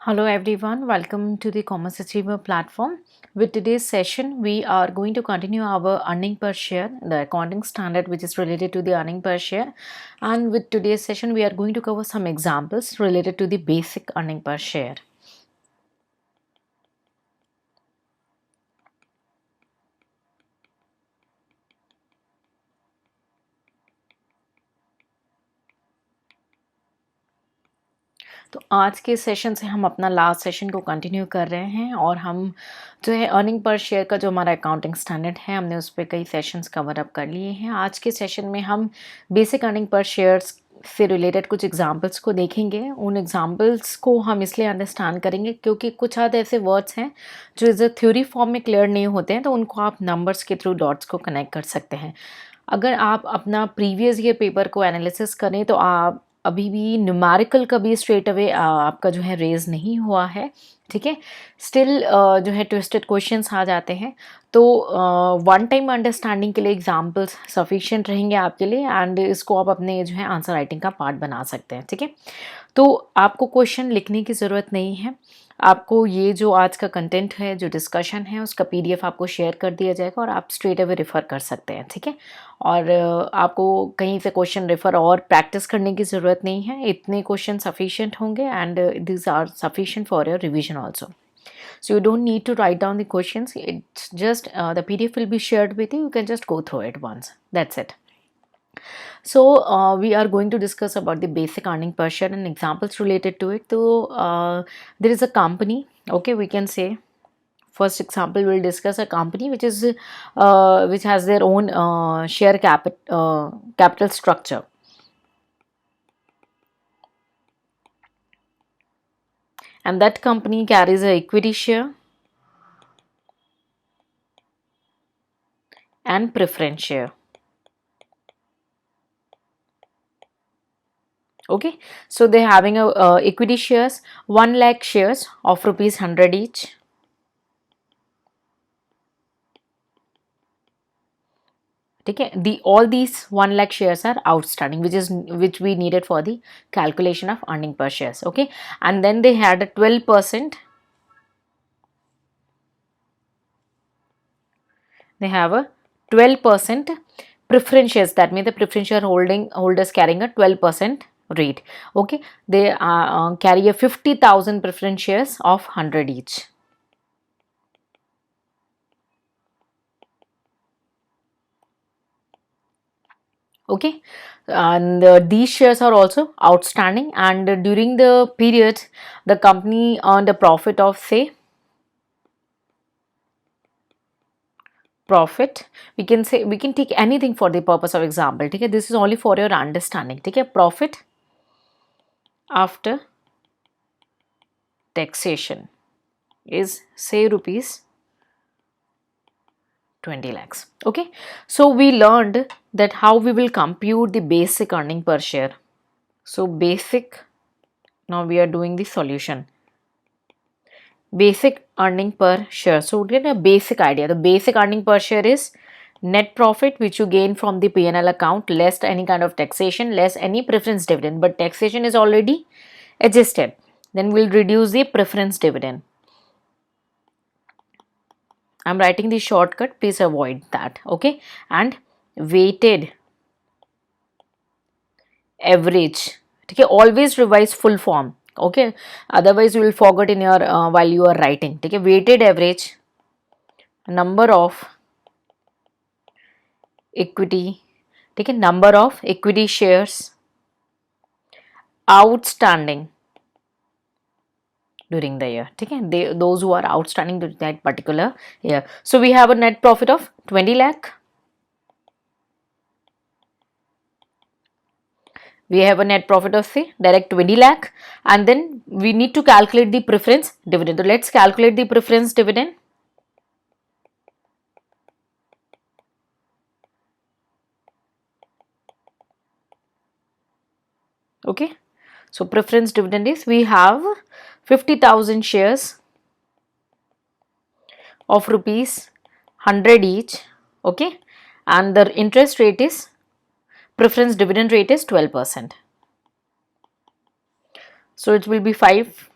Hello everyone, welcome to the Commerce Achiever platform. With today's session, we are going to continue our earning per share, the accounting standard which is related to the earning per share. And with today's session, we are going to cover some examples related to the basic earning per share. तो आज के session से हम अपना last session को continue कर रहे हैं और हम जो है अर्निंग पर शेयर का जो हमारा अकाउंटिंग स्टैंडर्ड है हमने उस पर कई सेशंस कवर अप कर लिए हैं। आज के सेशन में हम बेसिक अर्निंग पर शेयर्स से रिलेटेड कुछ एग्जांपल्स को देखेंगे। उन एग्जांपल्स को हम इसलिए अंडरस्टैंड करेंगे क्योंकि कुछ आध ऐसे वर्ड्स हैं जो इज़ अ थ्योरी फॉर्म में क्लियर नहीं होते हैं, तो उनको आप नंबर्स के थ्रू डॉट्स को कनेक्ट कर सकते हैं। अगर आप अपना प्रीवियस ईयर पेपर को एनालिसिस करें तो आप अभी भी न्यूमेरिकल का भी स्ट्रेट अवे आपका जो है रेज नहीं हुआ है, ठीक है। स्टिल जो है ट्विस्टेड क्वेश्चंस आ जाते हैं, तो वन टाइम अंडरस्टैंडिंग के लिए एग्जांपल्स सफिशिएंट रहेंगे आपके लिए एंड इसको आप अपने जो है आंसर राइटिंग का पार्ट बना सकते हैं, ठीक है। तो आपको क्वेश्चन लिखने की ज़रूरत नहीं है, आपको ये जो आज का कंटेंट है, जो डिस्कशन है, उसका पीडीएफ आपको शेयर कर दिया जाएगा और आप स्ट्रेट अवे रेफ़र कर सकते हैं, ठीक है। और आपको कहीं से क्वेश्चन रेफ़र और प्रैक्टिस करने की ज़रूरत नहीं है, इतने क्वेश्चन सफिशिएंट होंगे and this are sufficient for your revision also. So you don't need to write down the questions, it's just the PDF will be shared with you can just go through it once, that's it. So we are going to discuss about the basic earning per share and examples related to it. So there is a company, okay, we can say first example we'll discuss a company which is which has their own share capital structure, and that company carries a equity share and preference share. Okay, so they're having a equity shares 1 lakh shares of rupees 100 each. Okay, all these 1 lakh shares are outstanding, which we needed for the calculation of earning per shares. Okay, and then they had a 12%. They have a 12% preference shares. That means the preference share holders carrying a 12% rate. Okay, they carry a 50,000 preference shares of 100 each. Okay, and these shares are also outstanding, and during the period the company earned a profit of, say, profit, we can say, we can take anything for the purpose of example, okay, this is only for your understanding, okay. Profit after taxation is, say, rupees 20 lakhs. Okay, so we learned that how we will compute the basic earning per share. So basic, now we are doing the solution. Basic earning per share, so get a basic idea. The basic earning per share is net profit which you gain from the P&L account less any kind of taxation, less any preference dividend, but taxation is already adjusted, then we'll reduce the preference dividend. I'm writing the shortcut, please avoid that. Okay, and weighted average, okay, always revise full form, okay, otherwise you will forget in your while you are writing. Okay, weighted average number of equity, okay, number of equity shares outstanding during the year, okay, those who are outstanding during that particular year. So we have a net profit of 20 lakh, we have a net profit of, say, direct 20 lakh, and then we need to calculate the preference dividend. So let's calculate the preference dividend. Okay, so preference dividend is, we have 50,000 shares of rupees 100 each, okay, and the interest rate is, preference dividend rate is 12%. So it will be 5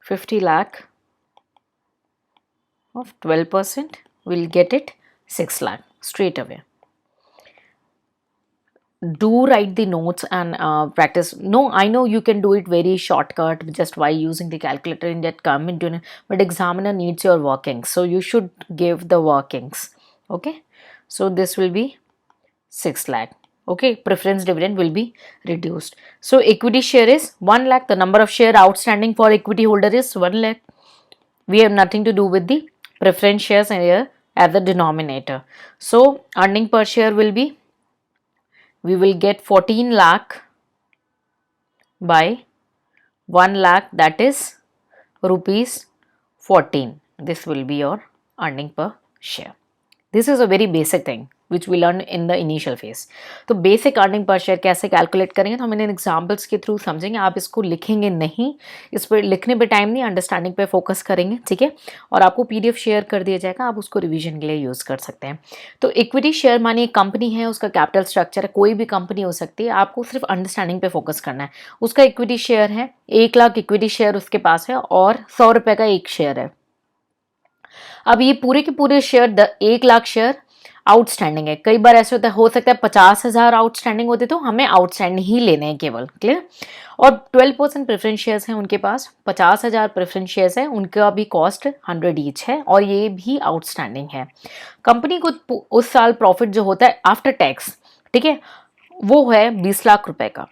50 lakh of 12%, we'll get it 6 lakh straight away. Do write the notes and practice. No, I know you can do it very shortcut just by using the calculator in that come into it, but examiner needs your workings, so you should give the workings. Okay, so this will be 6 lakh. Okay, preference dividend will be reduced. So equity share is 1 lakh. The number of share outstanding for equity holder is 1 lakh. We have nothing to do with the preference shares here as the denominator. So earning per share will be, we will get 14 lakh by 1 lakh, that is rupees 14. This will be your earning per share. This is a very basic thing which we learn in the initial phase. तो basic earning per share कैसे calculate करेंगे तो हम इन examples के through समझेंगे. आप इसको लिखेंगे नहीं, इस पर लिखने पे टाइम नहीं, अंडरस्टैंडिंग पे फोकस करेंगे. ठीक है, और आपको पीडीएफ शेयर कर दिया जाएगा, आप उसको रिवीजन के लिए यूज़ कर सकते हैं. तो इक्विटी शेयर मानिए एक कंपनी है, उसका कैपिटल स्ट्रक्चर है, कोई भी कंपनी हो सकती है, आपको सिर्फ अंडरस्टैंडिंग पे फोकस करना है. उसका इक्विटी शेयर है 1 लाख इक्विटी शेयर उसके पास है और 100 रुपये का एक शेयर है. अब ये पूरे के पूरे शेयर 1 लाख शेयर आउटस्टैंडिंग है. कई बार ऐसे होता है, हो सकता है 50,000 आउटस्टैंडिंग होते तो हमें आउटस्टैंडिंग ही लेने हैं केवल. क्लियर. और 12% प्रेफरेंस शेयर्स हैं उनके पास, 50,000 प्रेफरेंस शेयर्स हैं, उनका भी कॉस्ट 100 ईच है और ये भी आउटस्टैंडिंग है. कंपनी को उस साल प्रॉफिट जो होता है आफ्टर टैक्स, ठीक है, वो है 20 लाख रुपए का.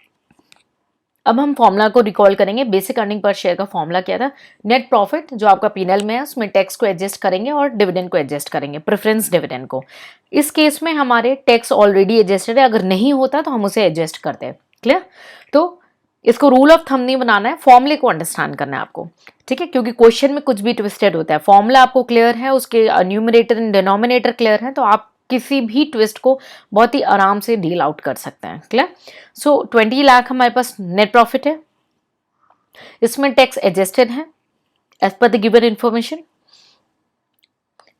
अब हम फॉर्मूला को रिकॉल करेंगे. बेसिक अर्निंग पर शेयर का फॉर्मूला क्या था? नेट प्रॉफिट जो आपका पीएनएल में है उसमें टैक्स को एडजस्ट करेंगे और डिविडेंड को एडजस्ट करेंगे, प्रेफरेंस डिविडेंड को. इस केस में हमारे टैक्स ऑलरेडी एडजस्टेड है, अगर नहीं होता तो हम उसे एडजस्ट करते हैं. क्लियर. तो इसको रूल ऑफ थंब नहीं बनाना है, फॉर्मूले को अंडरस्टैंड करना है आपको. ठीक है, क्योंकि क्वेश्चन में कुछ भी ट्विस्टेड होता है. फॉर्मूला आपको क्लियर है, उसके न्यूमरेटर एंड डिनोमिनेटर क्लियर है, तो आप किसी भी ट्विस्ट को बहुत ही आराम से डील आउट कर सकते हैं. क्लियर. सो 20 लाख हमारे पास नेट प्रॉफिट है, इसमें टैक्स एडजस्टेड है as per the given information.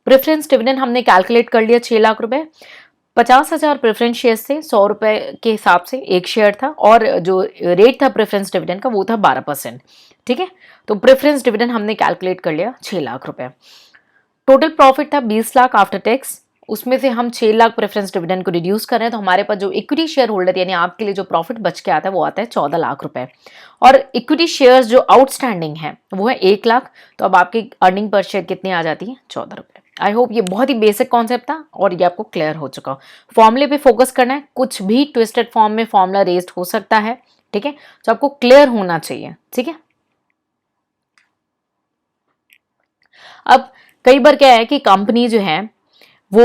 Preference dividend हमने कैलकुलेट कर लिया 6 लाख रुपए. 50,000 प्रेफरेंस शेयर से 100 रुपए के हिसाब से एक शेयर था और जो रेट था प्रेफरेंस डिविडेंड का वो था 12%. ठीक है, तो प्रेफरेंस डिविडेंड हमने कैलकुलेट कर लिया 6 लाख रुपए. टोटल प्रॉफिट था 20 लाख आफ्टर टैक्स, उसमें से हम 6 लाख प्रेफरेंस डिविडेंड को रिड्यूस कर रहे हैं, तो हमारे पास जो इक्विटी शेयर होल्डर यानी आपके लिए जो प्रॉफिट बच के आता है वो आता है 14 लाख रुपए. और इक्विटी शेयर्स जो आउटस्टैंडिंग है वो है 1 लाख. तो अब आपकी अर्निंग पर शेयर कितनी आ जाती है? 14 रुपए. आई होप ये बहुत ही बेसिक कॉन्सेप्ट था और ये आपको क्लियर हो चुका. फॉर्मूले पे फोकस करना है, कुछ भी ट्विस्टेड फॉर्म में फॉर्मूला रेज्ड हो सकता है. ठीक है, तो आपको क्लियर होना चाहिए. ठीक है. अब कई बार क्या है कि कंपनी जो है वो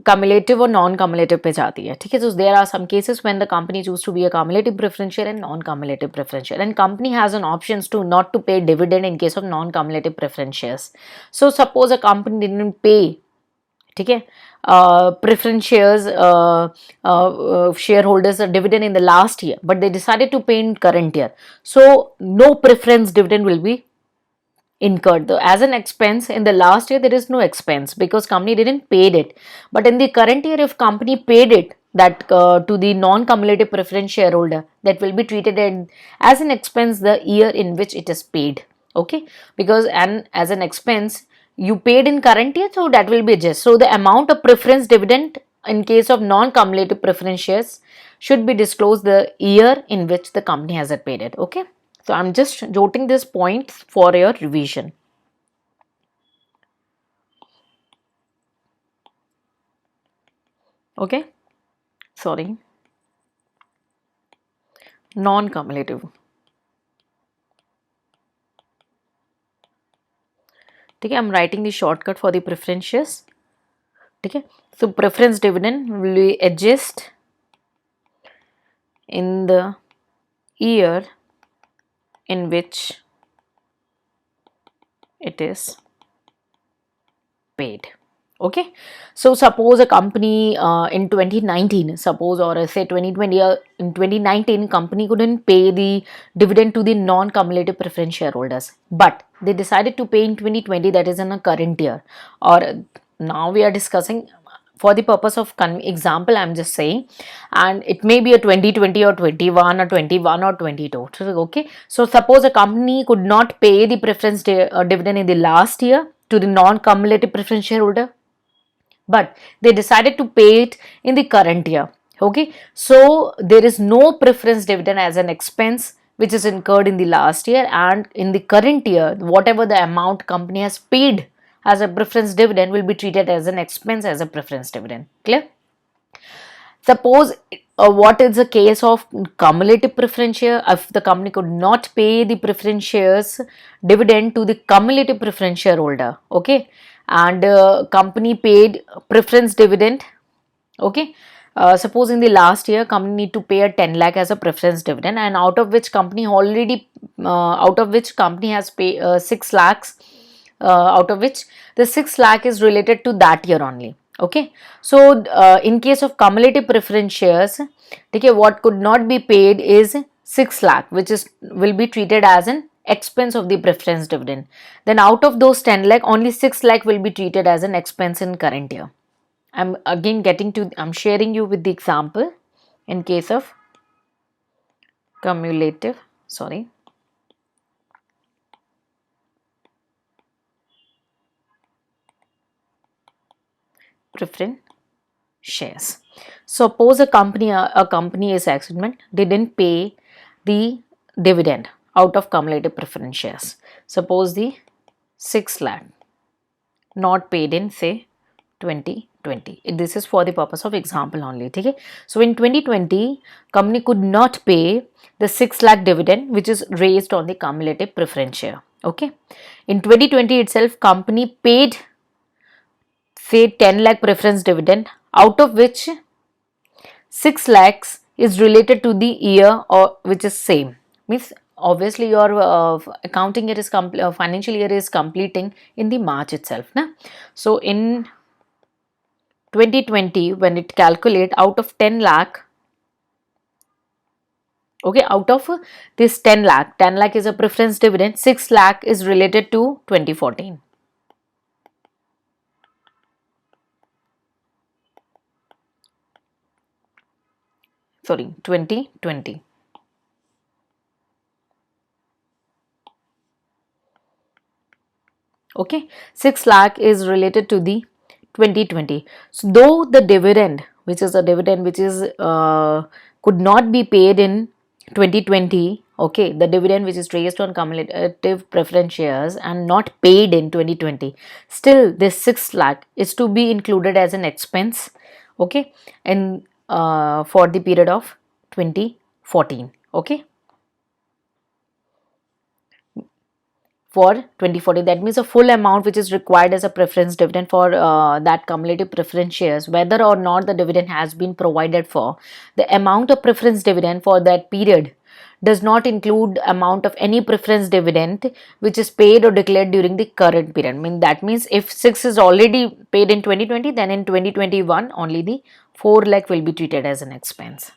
कम्युलेटिव और नॉन कम्युलेटिव पे जाती है. ठीक है, so there are some cases when the company choose to be a cumulative preference share and non-cumulative preference share, and company has an options to not to pay dividend in case of non-cumulative preference shares. So suppose a company didn't pay, ठीक है, preference shares shareholders a dividend in the last year, but they decided to pay in current year, so no preference dividend will be incurred. As an expense in the last year there is no expense because company didn't paid it, but in the current year if company paid it that to the non-cumulative preference shareholder, that will be treated as an expense the year in which it is paid. Okay, because and as an expense you paid in current year, so that will be adjusted. So the amount of preference dividend in case of non-cumulative preference shares should be disclosed the year in which the company has paid it. Okay, so I'm just jotting this point for your revision. Okay, sorry, non-cumulative. ठीक है, I'm writing the shortcut for the preference shares. ठीक है, so preference dividend will be adjusted in the year in which it is paid. Okay, so suppose a company in 2019, suppose, or say 2020, in 2019 company couldn't pay the dividend to the non-cumulative preference shareholders, but they decided to pay in 2020, that is in a current year. Or now we are discussing For the purpose of example, I'm just saying, and it may be a 2020 or 21 or 21 or 22. Okay, so suppose a company could not pay the preference dividend in the last year to the non-cumulative preference shareholder, but they decided to pay it in the current year. Okay, so there is no preference dividend as an expense which is incurred in the last year, and in the current year whatever the amount company has paid as a preference dividend will be treated as an expense as a preference dividend. Clear? Suppose what is the case of cumulative preference share? If the company could not pay the preference shares dividend to the cumulative preference shareholder, okay, and company paid preference dividend, okay. Suppose in the last year company need to pay a 10 lakh as a preference dividend, and out of which company has paid 6 lakhs, out of which the 6 lakh is related to that year only. Okay, so in case of cumulative preference shares, okay, what could not be paid is 6 lakh, which is will be treated as an expense of the preference dividend. Then out of those 10 lakh, only 6 lakh will be treated as an expense in current year. I'm sharing you with the example in case of cumulative, preference shares. Suppose a company is accident, they didn't pay the dividend out of cumulative preference shares. Suppose the 6 lakh not paid in say 2020. This is for the purpose of example only. Okay? So in 2020, company could not pay the 6 lakh dividend which is raised on the cumulative preference share. Okay. In 2020 itself, company paid say 10 lakh preference dividend, out of which 6 lakhs is related to the year or which is same. Means obviously your accounting year is financial year is completing in the March itself. Na? So in 2020 when it calculate out of 10 lakh, okay, out of this 10 lakh is a preference dividend, 6 lakh is related to 2014. Sorry, 2020. Okay, 6 lakh is related to the 2020. So though the dividend, which is a dividend which is could not be paid in 2020, okay, the dividend which is raised on cumulative preference shares and not paid in 2020, still this 6 lakh is to be included as an expense, okay, and for the period of 2014, okay. For 2040, that means the full amount which is required as a preference dividend for that cumulative preference shares, whether or not the dividend has been provided for, the amount of preference dividend for that period does not include amount of any preference dividend which is paid or declared during the current period. I mean, that means if 6 is already paid in 2020, then in 2021 only the 4 lakh will be treated as an expense.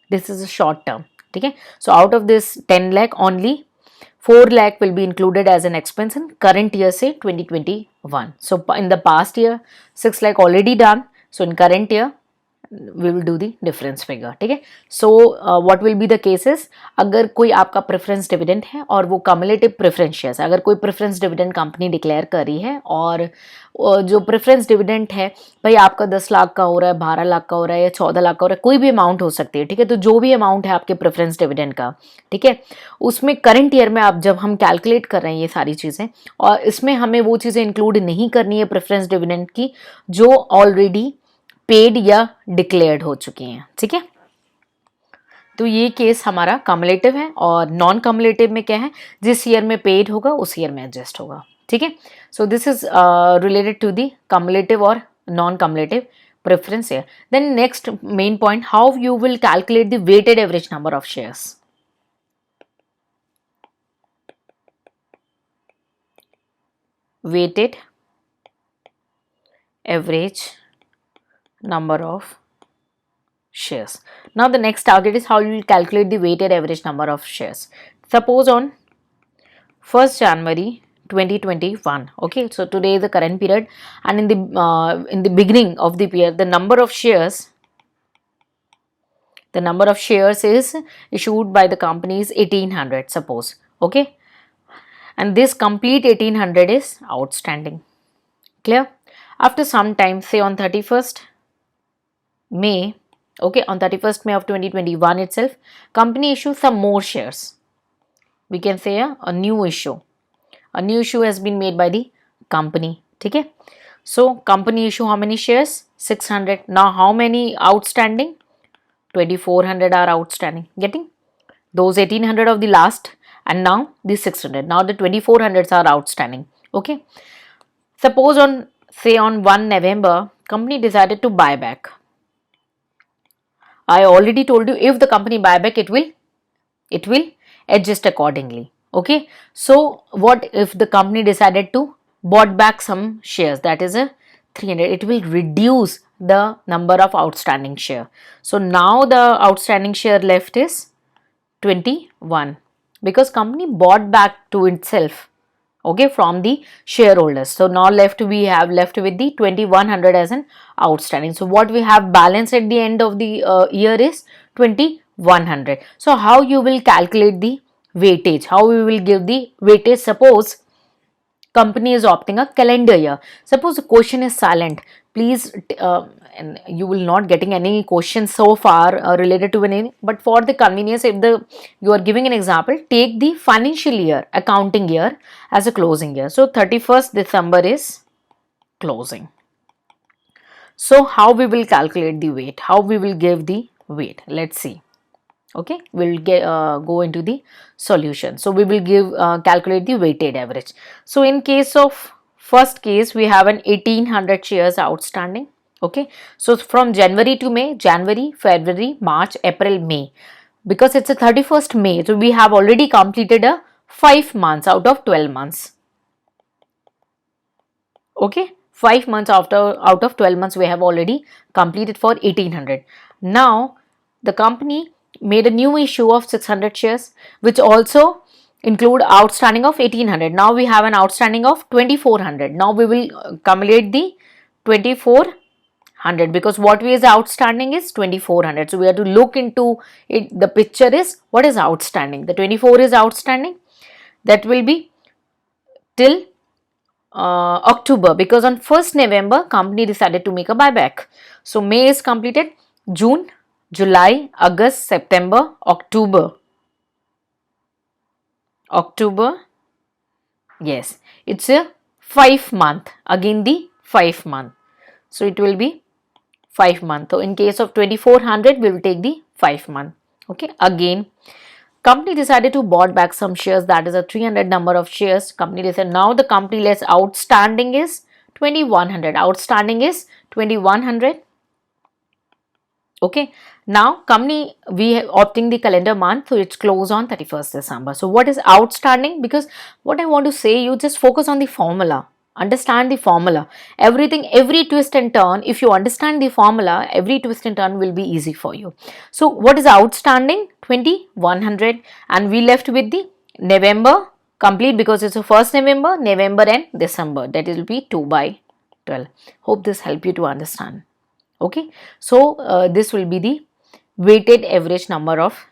This is a short term. Okay, so out of this 10 lakh, only 4 lakh will be included as an expense in current year, say 2021. So in the past year 6 lakh already done, so in current year we will do the difference figure. ठीक है. So what will be the cases, अगर कोई आपका preference dividend है और वो cumulative preference shares, अगर कोई प्रेफरेंस डिविडेंड कंपनी डिक्लेयर करी है और जो प्रेफरेंस डिविडेंड है भाई आपका 10 लाख का हो रहा है, 12 लाख का हो रहा है या 14 लाख का हो रहा है, कोई भी अमाउंट हो सकती है. ठीक है, तो जो भी अमाउंट है आपके प्रेफरेंस डिविडेंड का, ठीक है, उसमें करंट ईयर में आप जब हम कैलकुलेट कर रहे हैं ये सारी चीज़ें, और इसमें हमें वो चीज़ें इंक्लूड नहीं करनी है प्रेफरेंस डिविडेंड की जो ऑलरेडी पेड या डिक्लेयर्ड हो चुकी हैं. ठीक है, तो ये केस हमारा कम्युलेटिव है. और नॉन कम्युलेटिव में क्या है, जिस ईयर में पेड होगा उस ईयर में एडजस्ट होगा. ठीक है, so this is related to the cumulative और non cumulative preference year. Then next main point, how you will calculate the weighted average number of shares. Weighted average number of shares. Now the next target is how you will calculate the weighted average number of shares. Suppose on 1st January 2021. Okay, so today is the current period, and in the beginning of the period, the number of shares is issued by the company is 1800, suppose. Okay, and this complete 1800 is outstanding. Clear? After some time, say on 31st May, okay, on 31st May of 2021 itself, company issues some more shares. We can say a new issue. A new issue has been made by the company. Okay? So company issue how many shares? 600. Now how many outstanding? 2400 are outstanding. Getting? Those 1800 of the last, and now the 600. Now the 2400s are outstanding. Okay? Suppose on, say on 1 November, company decided to buy back. I already told you, if the company buy back, it will adjust accordingly. Okay, so what if the company decided to bought back some shares, that is a 300, it will reduce the number of outstanding share. So now the outstanding share left is 21, because company bought back to itself, okay, from the shareholders. So now we have left with the 2100 as an outstanding. So what we have balance at the end of the year is 2100. So how you will calculate the weightage? How we will give the weightage? Suppose company is opting a calendar year. Suppose the question is silent. Please, and you will not getting any questions so far related to any. But for the convenience, if you are giving an example, take the financial year, accounting year as a closing year. So 31st December is closing. So how we will calculate the weight? How we will give the weight? Let's see. Okay, we'll go into the solution. So we will calculate the weighted average. So in case of first case, we have an 1800 shares outstanding. Okay, so from January to May, January, February, March, April, May, because it's a 31st May, so we have already completed a 5 months out of 12 months. Okay, 5 months out of 12 months we have already completed for 1800. Now the company made a new issue of 600 shares, which also include outstanding of 1800. Now we have an outstanding of 2400. Now we will accumulate the 2400, because what is outstanding is 2400. So we have to look into it. The picture is what is outstanding. The 24 is outstanding. That will be till October, because on 1st November company decided to make a buyback. So May is completed, June, July, August, September, October. Yes, it's a 5 month, again the 5 month. So it will be 5 month. So in case of 2400, we will take the 5 month. Okay, again company decided to bought back some shares, that is a 300 number of shares. Company decided, now the company less outstanding is 2100. Outstanding is 2100. Okay, now company, we have opting the calendar month, so it's close on 31st December. So what is outstanding? Because what I want to say, you just focus on the formula. Understand the formula. Everything, every twist and turn, if you understand the formula, every twist and turn will be easy for you. So what is outstanding? 2100, and we left with the November complete, because it's the 1st November and December. That will be 2 by 12. Hope this help you to understand. Okay, so this will be the weighted average number of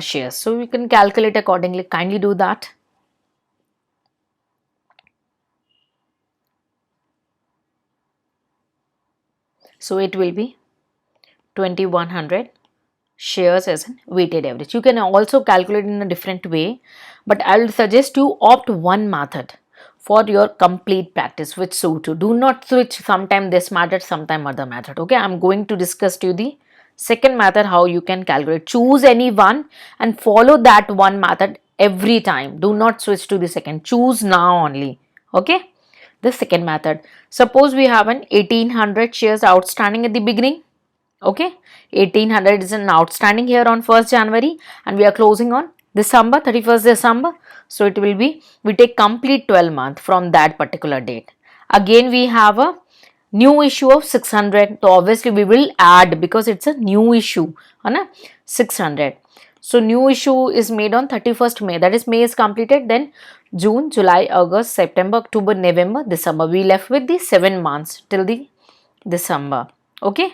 shares. So we can calculate accordingly. Kindly do that. So it will be 2100 shares as a weighted average. You can also calculate in a different way, but I will suggest you opt one method for your complete practice which suit you. Do not switch sometime this method, sometime other method. Okay, I'm going to discuss to you the second method, how you can calculate. Choose any one and follow that one method every time. Do not switch to the second. Choose now only. Okay, the second method. Suppose we have an 1800 shares outstanding at the beginning. Okay, 1800 is an outstanding here on 1st January, and we are closing on December, 31st December. So it will be, we take complete 12 month from that particular date. Again we have a new issue of 600. So obviously we will add, because it's a new issue on a 600. So new issue is made on 31st May. That is, May is completed. Then June, July, August, September, October, November, December. We left with the 7 months till the December. Okay.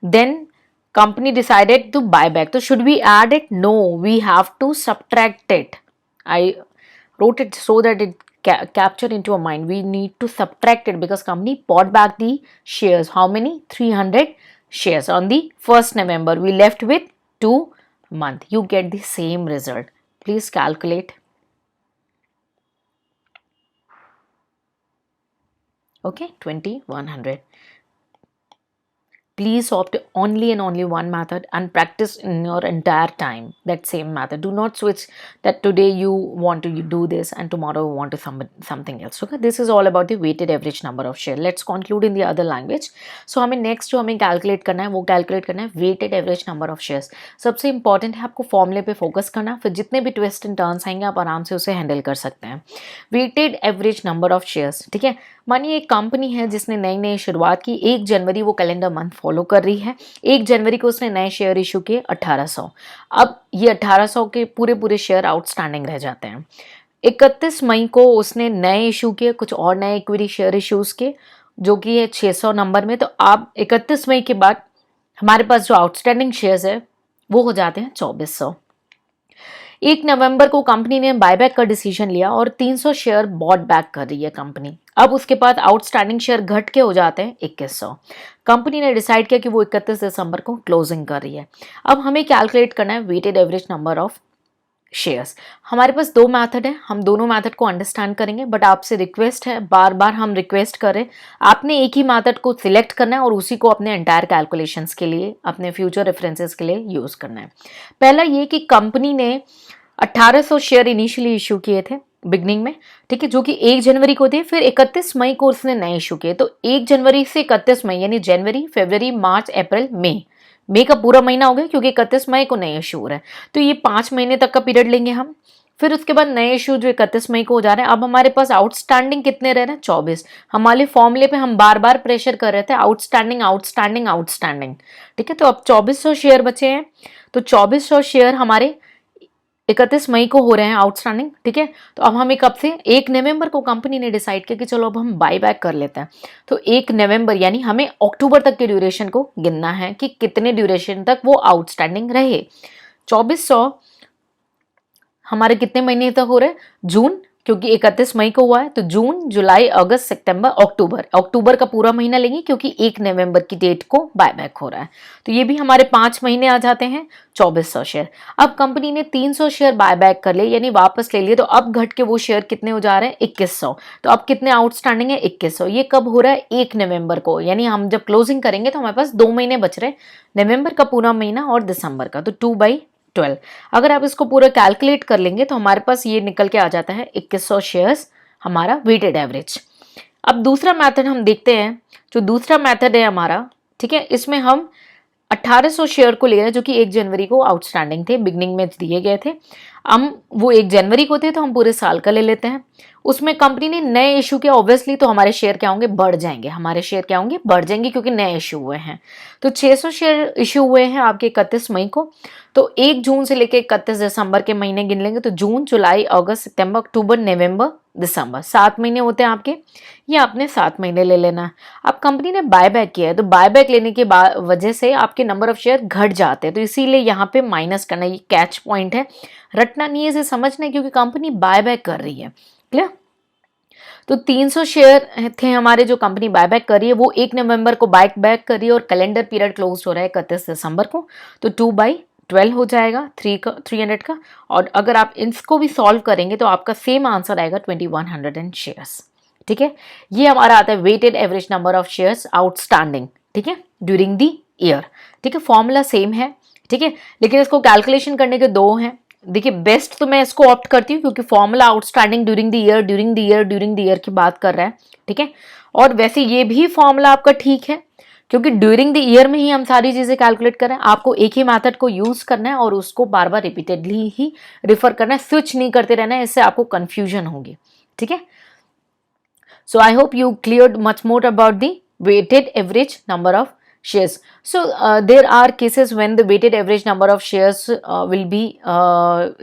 Then company decided to buy back. So should we add it? No, we have to subtract it. I wrote it so that it captured into our mind. We need to subtract it because company bought back the shares. How many? 300 shares on the 1st November. We left with 2 months. You get the same result. Please calculate. Okay, 2100. Please opt only and only one method and practice in your entire time that same method. Do not switch that today you want to do this and tomorrow you want to something else. Okay, this is all about the weighted average number of share. Let's conclude in the other language. So हमें next जो हमें calculate करना है वो calculate करना है weighted average number of shares. सबसे important है आपको फॉर्मूले पे फोकस करना, फिर जितने भी ट्विस्ट एंड टर्न्स आएंगे आप आराम से उसे हैंडल कर सकते हैं. weighted average number of shares. ठीक है, मानिए एक कंपनी है जिसने नई नई शुरुआत की. 1 जनवरी वो कैलेंडर मंथ फॉलो कर रही है. 1 जनवरी को उसने नए शेयर इशू किए 1800. अब ये 1800 के पूरे शेयर आउटस्टैंडिंग रह जाते हैं. 31 मई को उसने नए इशू किए, कुछ और नए इक्विटी शेयर इशूज के, जो कि है 600 नंबर में. तो आप 31 मई के बाद हमारे पास जो आउटस्टैंडिंग शेयर्स है वो हो जाते हैं 2400. 1 नवंबर को कंपनी ने बायबैक का डिसीजन लिया और 300 शेयर बॉट बैक कर रही है कंपनी. अब उसके बाद आउटस्टैंडिंग शेयर घट के हो जाते हैं 2100. कंपनी ने डिसाइड किया कि वो 31 दिसंबर को क्लोजिंग कर रही है. अब हमें कैलकुलेट करना है weighted average number of shares. हमारे पास 2 मेथड है, हम दोनों मेथड को अंडरस्टैंड करेंगे, बट आपसे रिक्वेस्ट है, बार बार हम रिक्वेस्ट करें, आपने एक ही मेथड को सिलेक्ट करना है और उसी को अपने एंटायर कैलकुलेशंस के लिए, अपने फ्यूचर रेफरेंसेस के लिए यूज करना है. पहला ये कि कंपनी ने 1800 शेयर इनिशियली इशू किए थे बिगनिंग में, ठीक है, जो कि 1 जनवरी को थे. फिर 31 मई को उसने नए इशू किए. तो 1 जनवरी से 31 मई यानी जनवरी, फरवरी, मार्च, अप्रैल, मई का पूरा महीना हो गया क्योंकि 31 मई को नए इशू हो रहा है. तो ये 5 महीने तक का पीरियड लेंगे हम. फिर उसके बाद नए इशू जो 31 मई को हो जा रहे हैं. अब हमारे पास आउटस्टैंडिंग कितने रह रहे हैं? 24. हमारे फॉर्मूले पे हम बार बार प्रेशर कर रहे थे आउटस्टैंडिंग आउटस्टैंडिंग आउटस्टैंडिंग. ठीक है, तो अब 2400 शेयर बचे हैं. तो 2400 शेयर हमारे 31 मई को हो रहे हैं आउटस्टैंडिंग. ठीक है, तो अब हमें कब से? 1 नवंबर को कंपनी ने डिसाइड किया कि चलो अब हम बाय बैक कर लेते हैं. तो 1 नवंबर यानी हमें अक्टूबर तक के ड्यूरेशन को गिनना है कि कितने ड्यूरेशन तक वो आउटस्टैंडिंग रहे. 2400 हमारे कितने महीने तक हो रहे हैं? जून, क्योंकि 31 मई को हुआ है. तो जून, जुलाई, अगस्त, सितंबर, अक्टूबर का पूरा महीना लेंगे क्योंकि 1 नवंबर की डेट को बायबैक हो रहा है. तो ये भी हमारे 5 महीने आ जाते हैं. 2400 शेयर. अब कंपनी ने 300 शेयर बायबैक कर लिए यानी वापस ले लिए. तो अब घट के वो शेयर कितने हो जा रहे हैं? 2100. तो अब कितने आउटस्टैंडिंग है? 2100. ये कब हो रहा है? 1 नवंबर को. यानी हम जब क्लोजिंग करेंगे तो हमारे पास 2 महीने बच रहे हैं, नवंबर का पूरा महीना और दिसंबर का. तो 2/12. अगर आप इसको पूरा कैलकुलेट कर लेंगे तो हमारे पास ये निकल के आ जाता है 2100 शेयर्स हमारा वेटेड एवरेज. अब दूसरा मेथड हम देखते हैं. जो दूसरा मेथड है हमारा, ठीक है, इसमें हम 1800 शेयर को ले रहे हैं जो कि 1 जनवरी को आउटस्टैंडिंग थे, बिगनिंग में दिए गए थे. हम वो 1 जनवरी को थे तो हम पूरे साल का ले लेते हैं. उसमें कंपनी ने नए इशू किया, ऑब्वियसली तो हमारे शेयर क्या होंगे? बढ़ जाएंगे. हमारे शेयर क्या होंगे? बढ़ जाएंगे क्योंकि नए इशू हुए हैं. तो 600 शेयर इशू हुए हैं आपके 31 मई को. तो 1 जून से लेकर 31 दिसंबर के महीने गिन लेंगे तो जून, जुलाई, अगस्त, सितंबर, अक्टूबर, नवंबर, दिसंबर, 7 महीने होते हैं आपके. ये आपने 7 महीने ले लेना है. अब कंपनी ने बायबैक किया है तो बायबैक लेने के वजह से आपके नंबर ऑफ शेयर घट जाते हैं. तो इसीलिए यहाँ पे माइनस करना, ये कैच पॉइंट है, रटना नहीं है, इसे समझना है क्योंकि कंपनी बायबैक कर रही है. क्लियर? तो 300 शेयर थे हमारे जो कंपनी बायबैक कर रही है, वो 1 नवंबर को बायबैक कर रही है और कैलेंडर पीरियड क्लोज हो रहा है 31 दिसंबर को. तो 2/12 हो जाएगा 300 का. और अगर आप इसको भी सॉल्व करेंगे तो आपका सेम आंसर आएगा 2100 शेयर्स. ठीक है, ये हमारा आता है weighted average number of shares outstanding. ठीक है, ड्यूरिंग द ईयर. ठीक है, फॉर्मूला सेम है. ठीक है, लेकिन इसको कैलकुलेशन करने के 2 हैं. देखिए, बेस्ट तो मैं इसको ऑप्ट करती हूँ क्योंकि formula outstanding during the year की बात कर रहा है. ठीक है, और वैसे ये भी फॉर्मूला आपका ठीक है क्योंकि ड्यूरिंग द ईयर में ही हम सारी चीजें कैलकुलेट कर रहे हैं. आपको एक ही मेथड को यूज करना है और उसको बार बार रिपीटेडली ही रिफर करना है, स्विच नहीं करते रहना है, इससे आपको कंफ्यूजन होगी. ठीक है, so I hope you cleared much more about the weighted average number of shares. So there are cases when the weighted average number of shares will be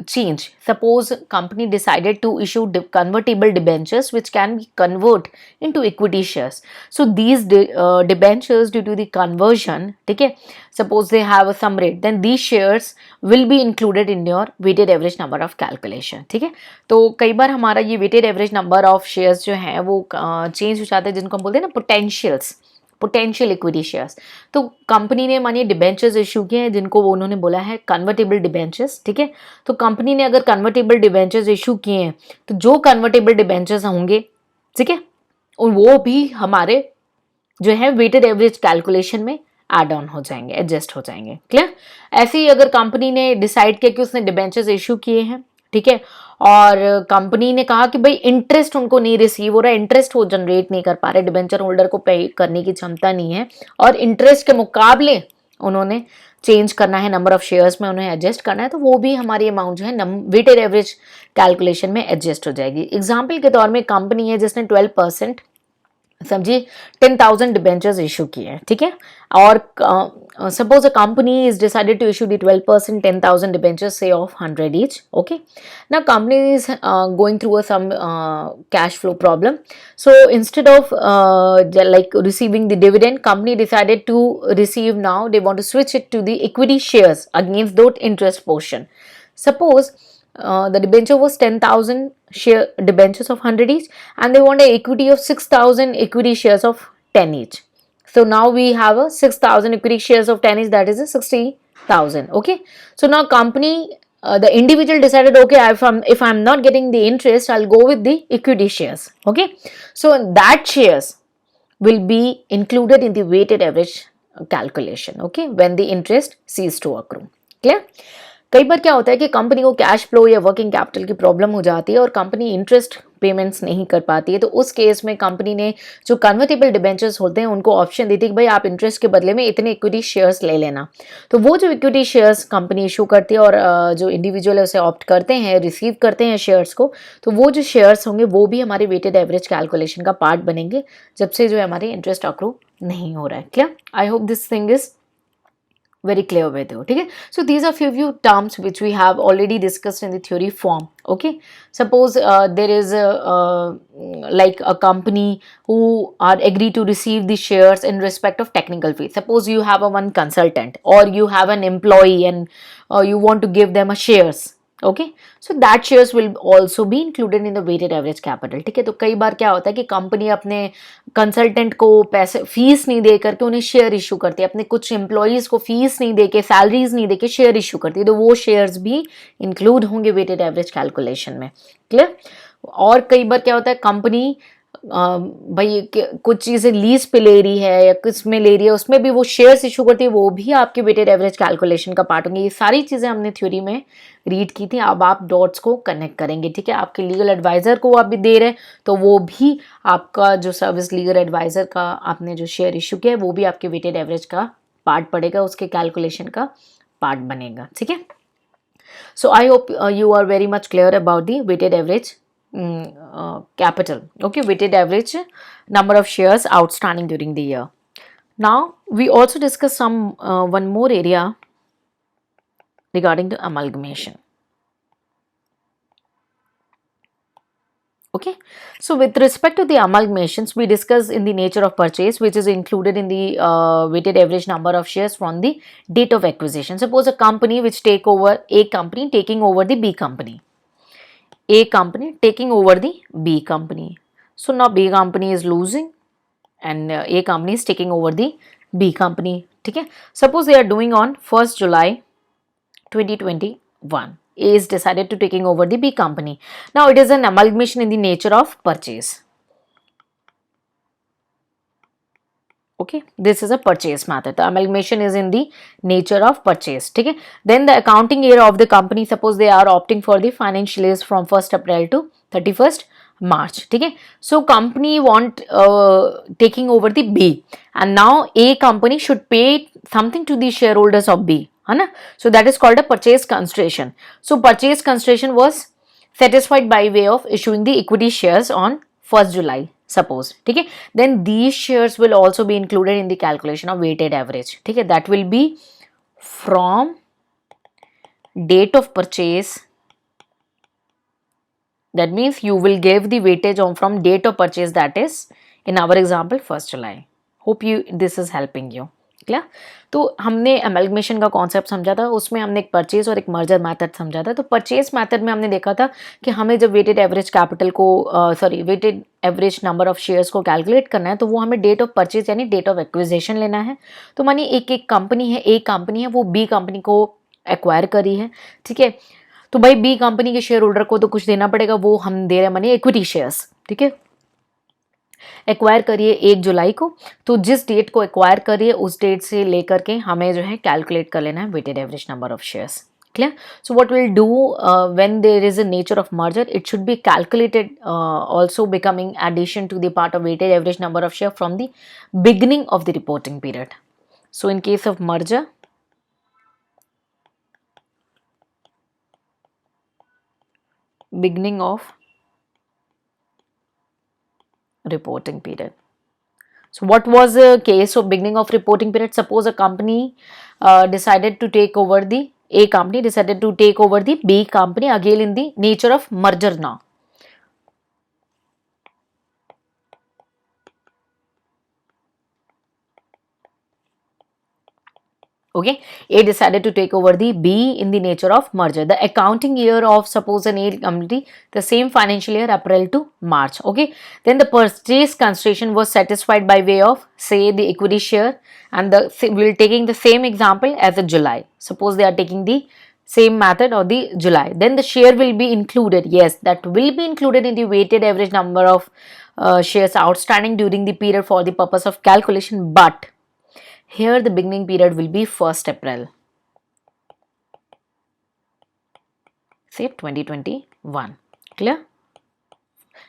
changed. Suppose company decided to issue convertible debentures which can be convert into equity shares. So these debentures, due to the conversion, okay, suppose they have some rate, then these shares will be included in your weighted average number of calculation. ठीक है, तो कई बार हमारा ये weighted average number of shares जो है वो change हो जाता है, जिनको हम बोलते हैं ना पोटेंशियल्स, पोटेंशियल इक्विटी शेयर्स. तो कंपनी ने मानिए डिबेंचर्स इशू किए हैं जिनको वो उन्होंने बोला है कन्वर्टेबल डिबेंचर्स. ठीक है, तो कंपनी ने अगर कन्वर्टेबल डिबेंचर्स इशू किए हैं तो जो कन्वर्टेबल डिबेंचर्स होंगे, ठीक है, वो भी हमारे जो है वेटेड एवरेज कैलकुलेशन में एड ऑन हो जाएंगे, एडजस्ट हो जाएंगे. क्लियर? ऐसे ही अगर कंपनी ने डिसाइड किया कि उसने डिबेंचर्स इशू किए हैं, ठीक है, और कंपनी ने कहा कि भाई इंटरेस्ट उनको नहीं रिसीव हो रहा है, इंटरेस्ट वो जनरेट नहीं कर पा रहे, डिबेंचर होल्डर को पे करने की क्षमता नहीं है, और इंटरेस्ट के मुकाबले उन्होंने चेंज करना है, नंबर ऑफ शेयर्स में उन्हें एडजस्ट करना है, तो वो भी हमारी अमाउंट जो है वेटेड एवरेज कैलकुलेशन में एडजस्ट हो जाएगी. एग्जाम्पल के तौर में कंपनी है जिसने 12% समझिए 10,000 डिबेंचर्स इशू किए हैं, ठीक है, और suppose a company is decided to issue the 12% 10,000 debentures से of 100 each. Okay, now company is going through some cash flow problem. So instead of like receiving the dividend, company decided to receive, now they want to switch it to the equity shares against that interest portion. Suppose the debenture was 10,000 share debentures of 100 each, and they want an equity of 6,000 equity shares of 10 each. So now we have a 6,000 equity shares of 10 each, that is a 60,000. Okay, so now company, the individual decided, okay, if I'm not getting the interest, I'll go with the equity shares. Okay, so that shares will be included in the weighted average calculation. Okay, when the interest cease to accrue. Clear? कई बार क्या होता है कि company को cash flow या working capital की problem हो जाती है और कंपनी इंटरेस्ट पेमेंट्स नहीं कर पाती है, तो उस केस में कंपनी ने जो कन्वर्टेबल डिबेंचर्स होते हैं उनको ऑप्शन दी थी कि भाई आप इंटरेस्ट के बदले में इतने इक्विटी शेयर्स ले लेना. तो वो जो इक्विटी शेयर्स कंपनी इशू करती है और जो इंडिविजुअल है उसे ऑप्ट करते हैं, रिसीव करते हैं शेयर्स को, तो वो जो शेयर्स होंगे वो भी हमारे वेटेड एवरेज कैलकुलेशन का पार्ट बनेंगे जब से जो है हमारे इंटरेस्ट अक्रू नहीं हो रहा है. क्या? I hope this thing is very clear with you. Okay, so these are few terms which we have already discussed in the theory form. Okay, suppose there is like a company who are agree to receive the shares in respect of technical fee. Suppose you have a one consultant or you have an employee and you want to give them a shares. Okay, so that shares will also be included in the weighted average capital. ठीक है, तो कई बार क्या होता है कि company अपने consultant को पैसे फीस नहीं दे करके उन्हें शेयर इशू करती है, अपने कुछ एम्प्लॉयज़ को फीस नहीं दे के, सैलरीज नहीं दे के शेयर इशू करती है, तो वो शेयर्स भी इंक्लूड होंगे वेटेड एवरेज कैलकुलेशन में. क्लियर? और कई बार क्या होता है कंपनी भाई कुछ चीज़ें लीज पे ले रही है या किस में ले रही है, उसमें भी वो शेयर्स इशू करती है, वो भी आपके वेटेड एवरेज कैलकुलेशन का पार्ट होंगे. ये सारी चीज़ें हमने थ्योरी में रीड की थी. अब आप डॉट्स को कनेक्ट करेंगे. ठीक है, आपके लीगल एडवाइज़र को आप भी दे रहे हैं तो वो भी आपका जो सर्विस लीगल एडवाइज़र का आपने जो शेयर इशू किया है वो भी आपके वेटेड एवरेज का पार्ट पड़ेगा, उसके कैलकुलेशन का पार्ट बनेगा. ठीक है, so I hope you are very much clear about the weighted average capital. Okay, weighted average number of shares outstanding during the year. Now we also discuss some one more area regarding the amalgamation. Okay, so with respect to the amalgamations, we discuss in the nature of purchase, which is included in the weighted average number of shares from the date of acquisition. Suppose a company which take over, a company taking over the B company. A company taking over the B company. So now B company is losing and A company is taking over the B company. ठीक है, suppose they are doing on 1st July 2021. A is decided to taking over the B company. Now it is an amalgamation in the nature of purchase. Okay, this is a purchase method. The amalgamation is in the nature of purchase. ठीक है, then the accounting year of the company, suppose they are opting for the financial years from 1st April to 31st March. ठीक है, so company want taking over the B and now A company should pay something to the shareholders of B, है ना? So that is called a purchase consideration. So purchase consideration was satisfied by way of issuing the equity shares on 1st July suppose, ठीक है, then these shares will also be included in the calculation of weighted average, ठीक है, that will be from date of purchase. That means you will give the weightage on from date of purchase, that is in our example 1st July. Hope you this is helping you. Clear? तो हमने amalgamation का concept समझा था, उसमें हमने एक purchase और एक मर्जर मेथड समझा था. तो परचेज मेथड में हमने देखा था कि हमें जब वेटेड एवरेज कैपिटल को weighted average number of shares को कैलकुलेट करना है तो वो हमें डेट ऑफ परचेज यानी डेट ऑफ एक्विजिशन लेना है. तो मानिए एक कंपनी है, एक कंपनी है, वो बी कंपनी को एक्वायर करी है, ठीक है. तो भाई बी कंपनी के शेयर होल्डर को तो कुछ देना पड़ेगा, वो हम दे रहे हैं मानिए इक्विटी शेयर्स, ठीक है. एक्वायर करिए 1 जुलाई को, तो जिस डेट को एक्वायर करिए उस डेट से लेकर के हमें जो है कैलकुलेट कर लेना है weighted average number of shares. Clear? So what we'll do when there is a nature of merger, it should be calculated also becoming addition to the part of weighted average number of share from the beginning of the reporting period. So in case of merger, beginning of reporting period. So what was the case of beginning of reporting period? Suppose a company decided to take over the A company decided to take over the B company again in the nature of merger now. Okay, A decided to take over the B in the nature of merger. The accounting year of suppose an A company, the same financial year April to March. Okay, then the purchase consideration was satisfied by way of say the equity share, and we're taking the same example as a July. Suppose they are taking the same method or the July, then the share will be included. Yes, that will be included in the weighted average number of shares outstanding during the period for the purpose of calculation, but here the beginning period will be 1st April, say 2021. Clear?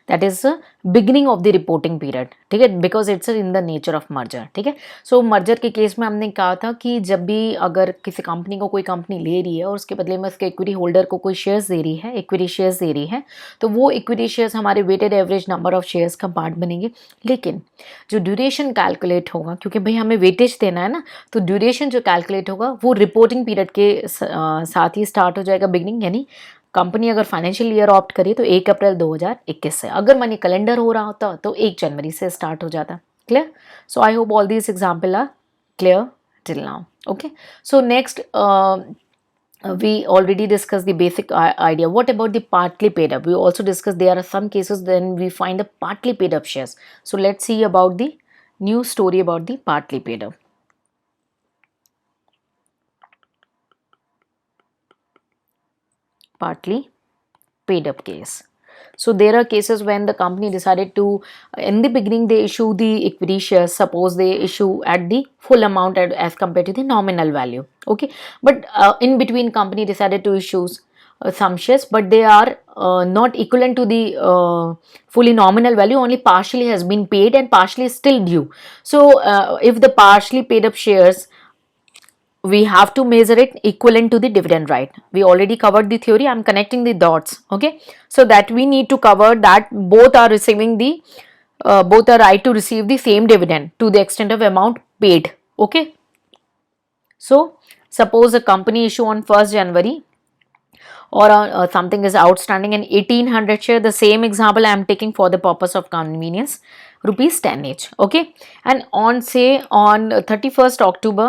That is the beginning of the reporting period, ठीक है, because it's in the nature of merger. ठीक है. So merger के case में हमने कहा था कि जब भी अगर किसी कंपनी को कोई कंपनी ले रही है और उसके बदले में उसके इक्विटी होल्डर को कोई शेयर्स दे रही है, इक्विटी शेयर्स दे रही है, तो वो इक्विटी शेयर्स हमारे weighted average number of shares का पार्ट बनेंगे. लेकिन जो ड्यूरेशन कैलकुलेट होगा, क्योंकि भाई हमें वेटेज देना है ना, तो ड्यूरेशन जो कैलकुलेट होगा वो रिपोर्टिंग पीरियड के साथ ही स्टार्ट हो जाएगा बिगिनिंग. यानी कंपनी अगर फाइनेंशियल ईयर ऑप्ट करे तो 1 अप्रैल 2021 से, अगर मनी कैलेंडर हो रहा होता तो 1 जनवरी से स्टार्ट हो जाता. Clear? So I hope all these example are clear till now. Okay, so next we already discussed the basic idea. What about the partly paid up? We also discussed there are some cases then we find the partly paid up shares. So let's see about the new story about the partly paid up. Partly paid up case. So there are cases when the company decided to, in the beginning they issue the equity shares. Suppose they issue at the full amount as compared to the nominal value. Okay, but in between company decided to issue some shares, but they are not equivalent to the fully nominal value. Only partially has been paid and partially is still due. So if the partially paid up shares, we have to measure it equivalent to the dividend right. We already covered the theory. I'm connecting the dots. Okay, so that we need to cover that both are receiving the both are right to receive the same dividend to the extent of amount paid. Okay, so suppose a company issue on 1st January or something is outstanding and 1800 share. The same example I am taking for the purpose of convenience, rupees 10 each. Okay, and on say on 31st October,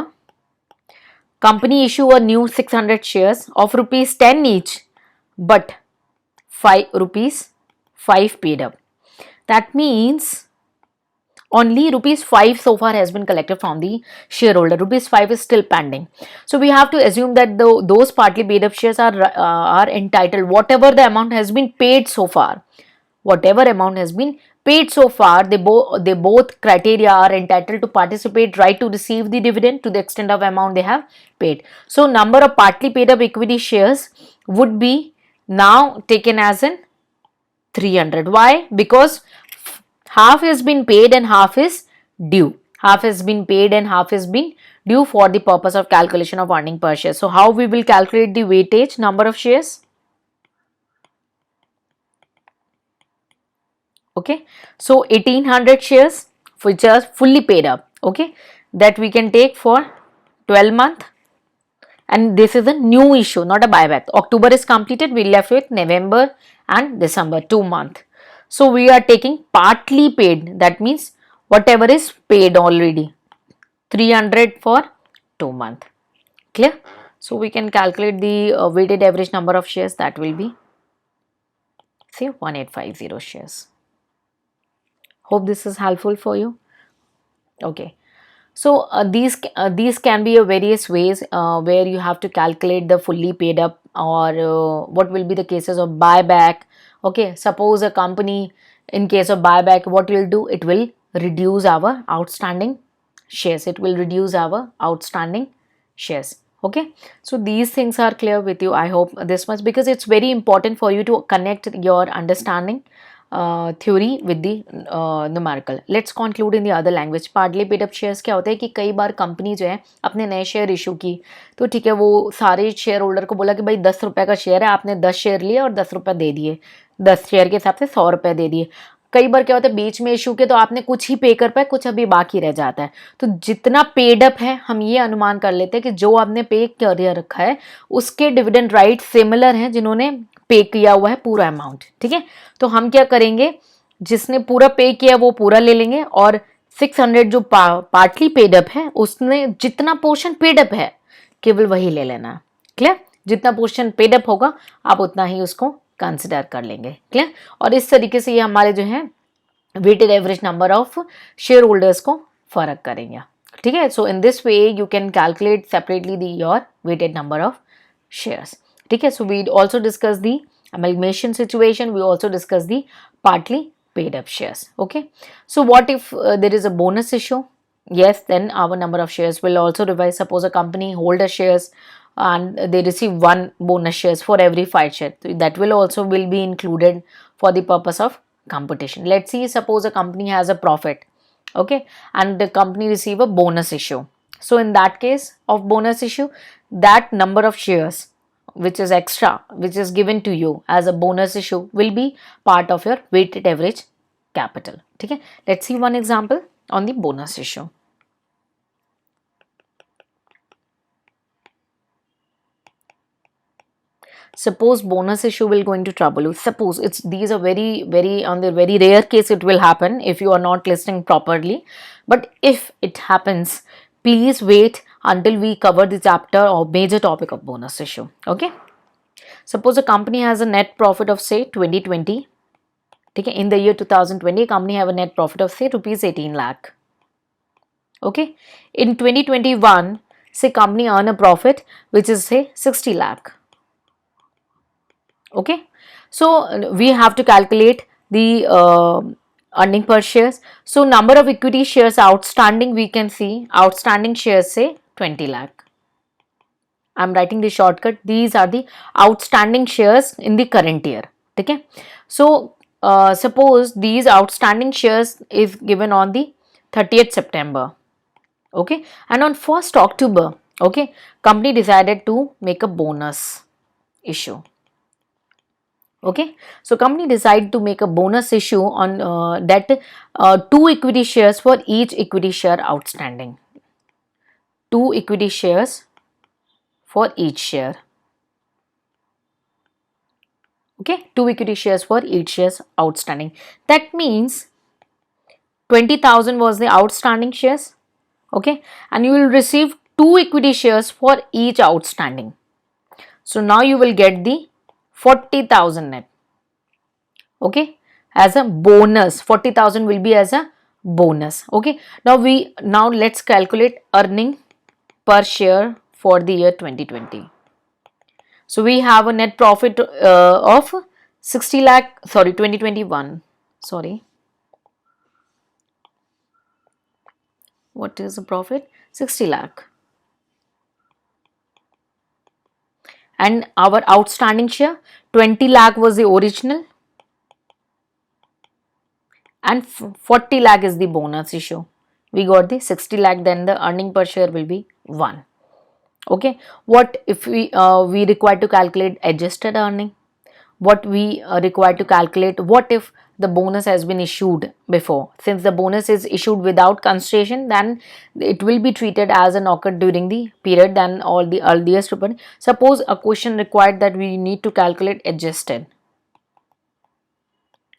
company issue a new 600 shares of rupees 10 each, but 5 rupees 5 paid up. That means only rupees 5 so far has been collected from the shareholder. Rupees 5 is still pending. So we have to assume that those partly paid up shares are entitled whatever the amount has been paid so far. Whatever amount has been paid so far, they both criteria are entitled to participate, right to receive the dividend to the extent of amount they have paid. So number of partly paid up equity shares would be now taken as in 300. Why? Because half has been paid and half is due. Half has been paid and half has been due for the purpose of calculation of earning per share. So how we will calculate the weightage number of shares? Okay, so 1800 shares which are fully paid up, okay, that we can take for 12 month, and this is a new issue, not a buyback. October is completed, we left with November and December, 2 month. So we are taking partly paid, that means whatever is paid already, 300 for 2 month. Clear? So we can calculate the weighted average number of shares, that will be say 1850 shares. Hope this is helpful for you. Okay. So these can be a various ways where you have to calculate the fully paid up, or what will be the cases of buyback. Okay, suppose a company, in case of buyback, what will do, it will reduce our outstanding shares. It will reduce our outstanding shares. Okay, so these things are clear with you, I hope this much, because it's very important for you to connect your understanding theory with the numerical. Let's conclude in the other language. Partly paid up shares क्या होता है कि कई बार company जो है अपने नए share issue की, तो ठीक है, वो सारे शेयर होल्डर को बोला कि भाई 10 रुपये का शेयर है, आपने 10 शेयर लिए और 10 रुपये दे दिए, 10 शेयर के हिसाब से 100 रुपये दे दिए। कई बार क्या होता है बीच में इशू के तो आपने कुछ ही पे कर पाए, कुछ अभी बाकी रह जाता है, तो जितना पेड अप है हम ये अनुमान कर लेते हैं कि जो आपने पे कर रखा है उसके डिविडेंड राइट सिमिलर हैं जिन्होंने पे किया हुआ है पूरा अमाउंट। ठीक है, तो हम क्या करेंगे, जिसने पूरा पे किया वो पूरा ले लेंगे, और 600 जो पार्टली पेड अप है उसने जितना पोर्शन पेड अप है केवल वही ले लेना। क्लियर? जितना पोर्शन पेड अप होगा आप उतना ही उसको कंसिडर कर लेंगे। क्लियर? और इस तरीके से ये हमारे जो है weighted average number of shareholders को फर्क करेंगे। ठीक है, so in this way you can calculate separately the your weighted number of shares. ठीक है, so we also discuss the amalgamation situation, we also discuss the partly paid up shares. Okay, so what if there is a bonus issue? Yes, then our number of shares will also revise. Suppose a company hold a shares and they receive one bonus shares for every 5 shares, so that will also be included for the purpose of computation. Let's see, suppose a company has a profit, okay, and the company receive a bonus issue. So in that case of bonus issue, that number of shares which is extra, which is given to you as a bonus issue, will be part of your weighted average capital. Okay, let's see one example on the bonus issue. Suppose bonus issue will going to trouble you. Suppose it's, these are very on the very rare case it will happen if you are not listening properly, but if it happens, please wait until we cover the chapter or major topic of bonus issue. Okay, suppose a company has a net profit of say 2020. Okay, in the year 2020 company have a net profit of say rupees 18 lakh. Okay, in 2021 say company earn a profit which is say 60 lakh. Okay, so we have to calculate the earning per shares. So number of equity shares outstanding, we can see outstanding shares say 20 lakh. I'm writing the shortcut. These are the outstanding shares in the current year. Okay, so suppose these outstanding shares is given on the 30th September. Okay, and on 1st October, okay, company decided to make a bonus issue. Okay, so company decided to make a bonus issue on that 2 equity shares for each equity share outstanding. 2 equity shares for each share. Okay, 2 equity shares for each shares outstanding. That means 20,000 was the outstanding shares. Okay, and you will receive 2 equity shares for each outstanding. So now you will get the 40,000 net. Okay, as a bonus. 40,000 will be as a bonus. Okay, now let's calculate earning per share for the year 2020. So we have a net profit of 60 lakh, sorry, 2021, sorry. What is the profit? 60 lakh. And our outstanding share, 20 lakh was the original and 40 lakh is the bonus issue. We got the 60 lakh, then the earning per share will be 1. Okay, what if we require to calculate adjusted earning? what we require to calculate what if the bonus has been issued before. Since the bonus is issued without consideration, then it will be treated as an occurred during the period than all the earliest report. Suppose a question required that we need to calculate adjusted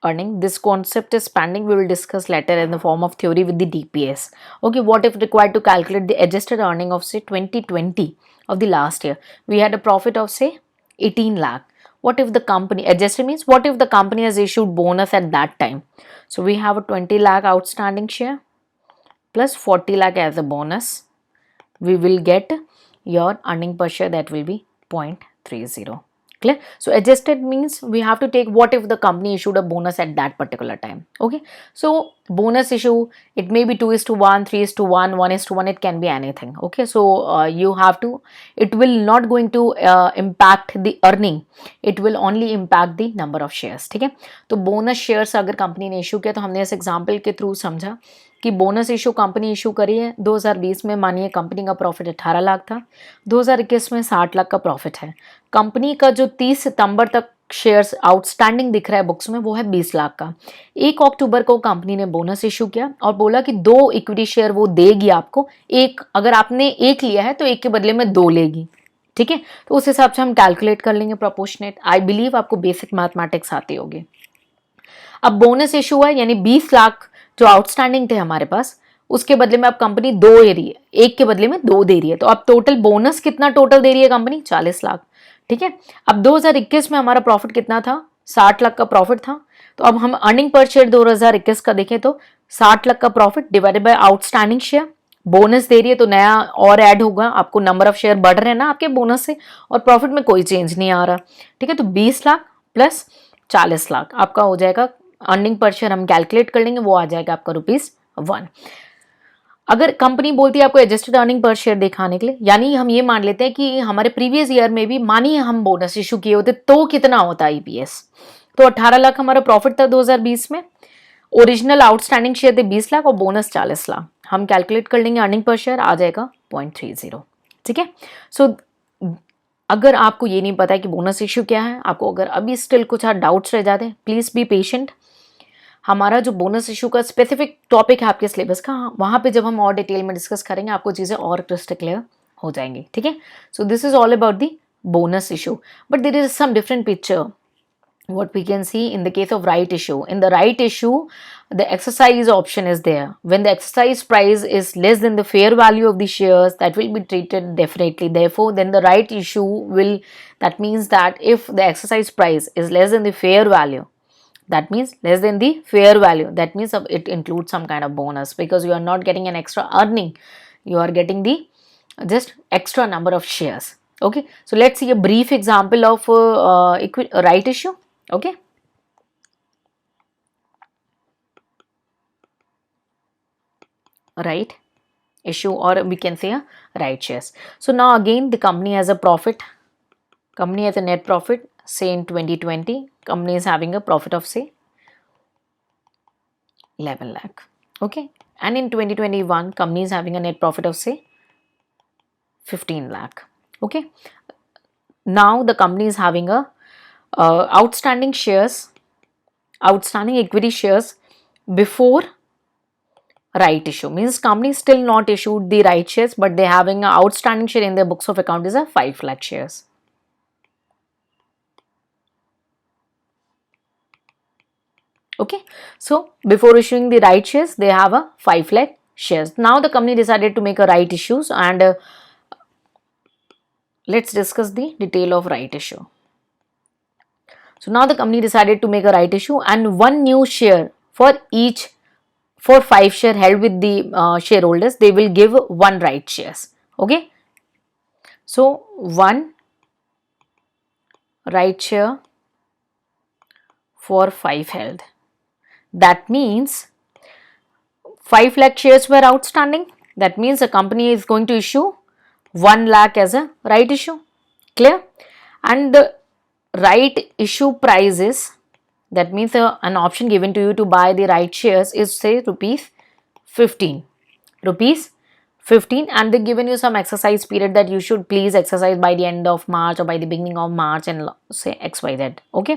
earning. This concept is pending. We will discuss later in the form of theory with the DPS. Okay, what if required to calculate the adjusted earning of say 2020 of the last year? We had a profit of say 18 lakh. What if the company, adjusted means what if the company has issued bonus at that time? So we have a 20 lakh outstanding share plus 40 lakh as a bonus. We will get your earning per share, that will be 0.30. Clear? So adjusted means we have to take what if the company issued a bonus at that particular time. Okay, so bonus issue, it may be 2:1, 3:1, 1:1, it can be anything. Okay, so you have to, it will not going to impact the earning, it will only impact the number of shares. ठीक है, तो bonus shares अगर company ने issue किया, तो हमने इस example के थ्रू समझा कि बोनस इशू कंपनी इशू करी है 2020 में, मानिए कंपनी का प्रॉफिट 18 लाख था, 2021 में 60 लाख का प्रॉफिट है। कंपनी का जो 30 सितंबर तक शेयर्स आउटस्टैंडिंग दिख रहा है बुक्स में, वो है 20 लाख का। 1 अक्टूबर को कंपनी ने बोनस इशू किया और बोला कि 2 इक्विटी शेयर वो देगी आपको, एक अगर आपने एक लिया है तो एक के बदले में 2 लेगी। ठीक है, तो उस हिसाब से हम कैलकुलेट कर लेंगे प्रोपोर्शनेट। आई बिलीव आपको बेसिक मैथमेटिक्स आती होगी। अब बोनस इशू है, यानी 20 लाख जो आउटस्टैंडिंग थे हमारे पास, उसके बदले में अब कंपनी 2 दे रही है, एक के बदले में 2 दे रही है, तो अब टोटल बोनस कितना टोटल दे रही है कंपनी? 40 लाख। ठीक है, अब 2021 में हमारा प्रॉफिट कितना था? 60 लाख का प्रॉफिट था। तो अब हम अर्निंग पर शेयर 2021 का देखें तो 60 लाख का profit divided by outstanding share, bonus दे रही है तो नया और ऐड होगा, आपको नंबर ऑफ शेयर बढ़ रहे हैं ना आपके बोनस से, और प्रॉफिट में कोई चेंज नहीं आ रहा। ठीक है, तो 20 लाख प्लस 40 लाख आपका हो जाएगा अर्निंग पर शेयर, हम कैलकुलेट कर लेंगे, वो आ जाएगा आपका ₹1। अगर कंपनी बोलती है आपको एडजस्टेड अर्निंग पर शेयर दिखाने के लिए, यानी हम ये मान लेते हैं कि हमारे प्रीवियस ईयर में भी मानिए हम बोनस इशू किए होते तो कितना होता ईपीएस, तो 18 लाख हमारा प्रॉफिट था 2020 में, ओरिजिनल आउटस्टैंडिंग शेयर थे 20 लाख और बोनस 40 लाख। हम कैलकुलेट कर लेंगे, अर्निंग पर शेयर आ जाएगा 0.30। ठीक है, सो अगर आपको ये नहीं पता है कि बोनस इशू क्या है, आपको अगर अभी स्टिल कुछ डाउट्स रह जाते हैं, प्लीज बी पेशेंट। हमारा जो बोनस इशू का स्पेसिफिक टॉपिक है आपके सिलेबस का, वहाँ पे जब हम और डिटेल में डिस्कस करेंगे आपको चीज़ें और क्रिस्टल क्लियर हो जाएंगी। ठीक है, so this is all about the bonus issue, but there is some different picture what we can see in the case of right issue. In the right issue, the exercise option is there. When the exercise price is less than the fair value of the shares, that will be treated definitely. Therefore, then the right issue will, that means that if the exercise price is less than the fair value, that means less than the fair value, that means it includes some kind of bonus, because you are not getting an extra earning, you are getting the just extra number of shares. Okay, so let's see a brief example of right issue. Okay, right issue, or we can say a right shares. So now again the company has a profit, company has a net profit, say in 2020 company is having a profit of say 11 lakh. Okay, and in 2021 company is having a net profit of say 15 lakh. Okay, now the company is having a outstanding shares, outstanding equity shares before right issue, means company still not issued the right shares, but they having a outstanding share in their books of account is a 5 lakh shares. Okay, so before issuing the right shares they have a 5 lakh shares. Now the company decided to make a right issues, and let's discuss the detail of right issue. So now the company decided to make a right issue, and one new share for each, for 5 share held with the shareholders, they will give 1 right shares. Okay, so 1 right share for 5 held. That means 5 lakh shares were outstanding. That means the company is going to issue 1 lakh as a right issue. Clear? And the right issue price is, that means an option given to you to buy the right shares is say rupees 15. Rupees 15, and they given you some exercise period that you should please exercise by the end of March or by the beginning of March and say XYZ. Okay,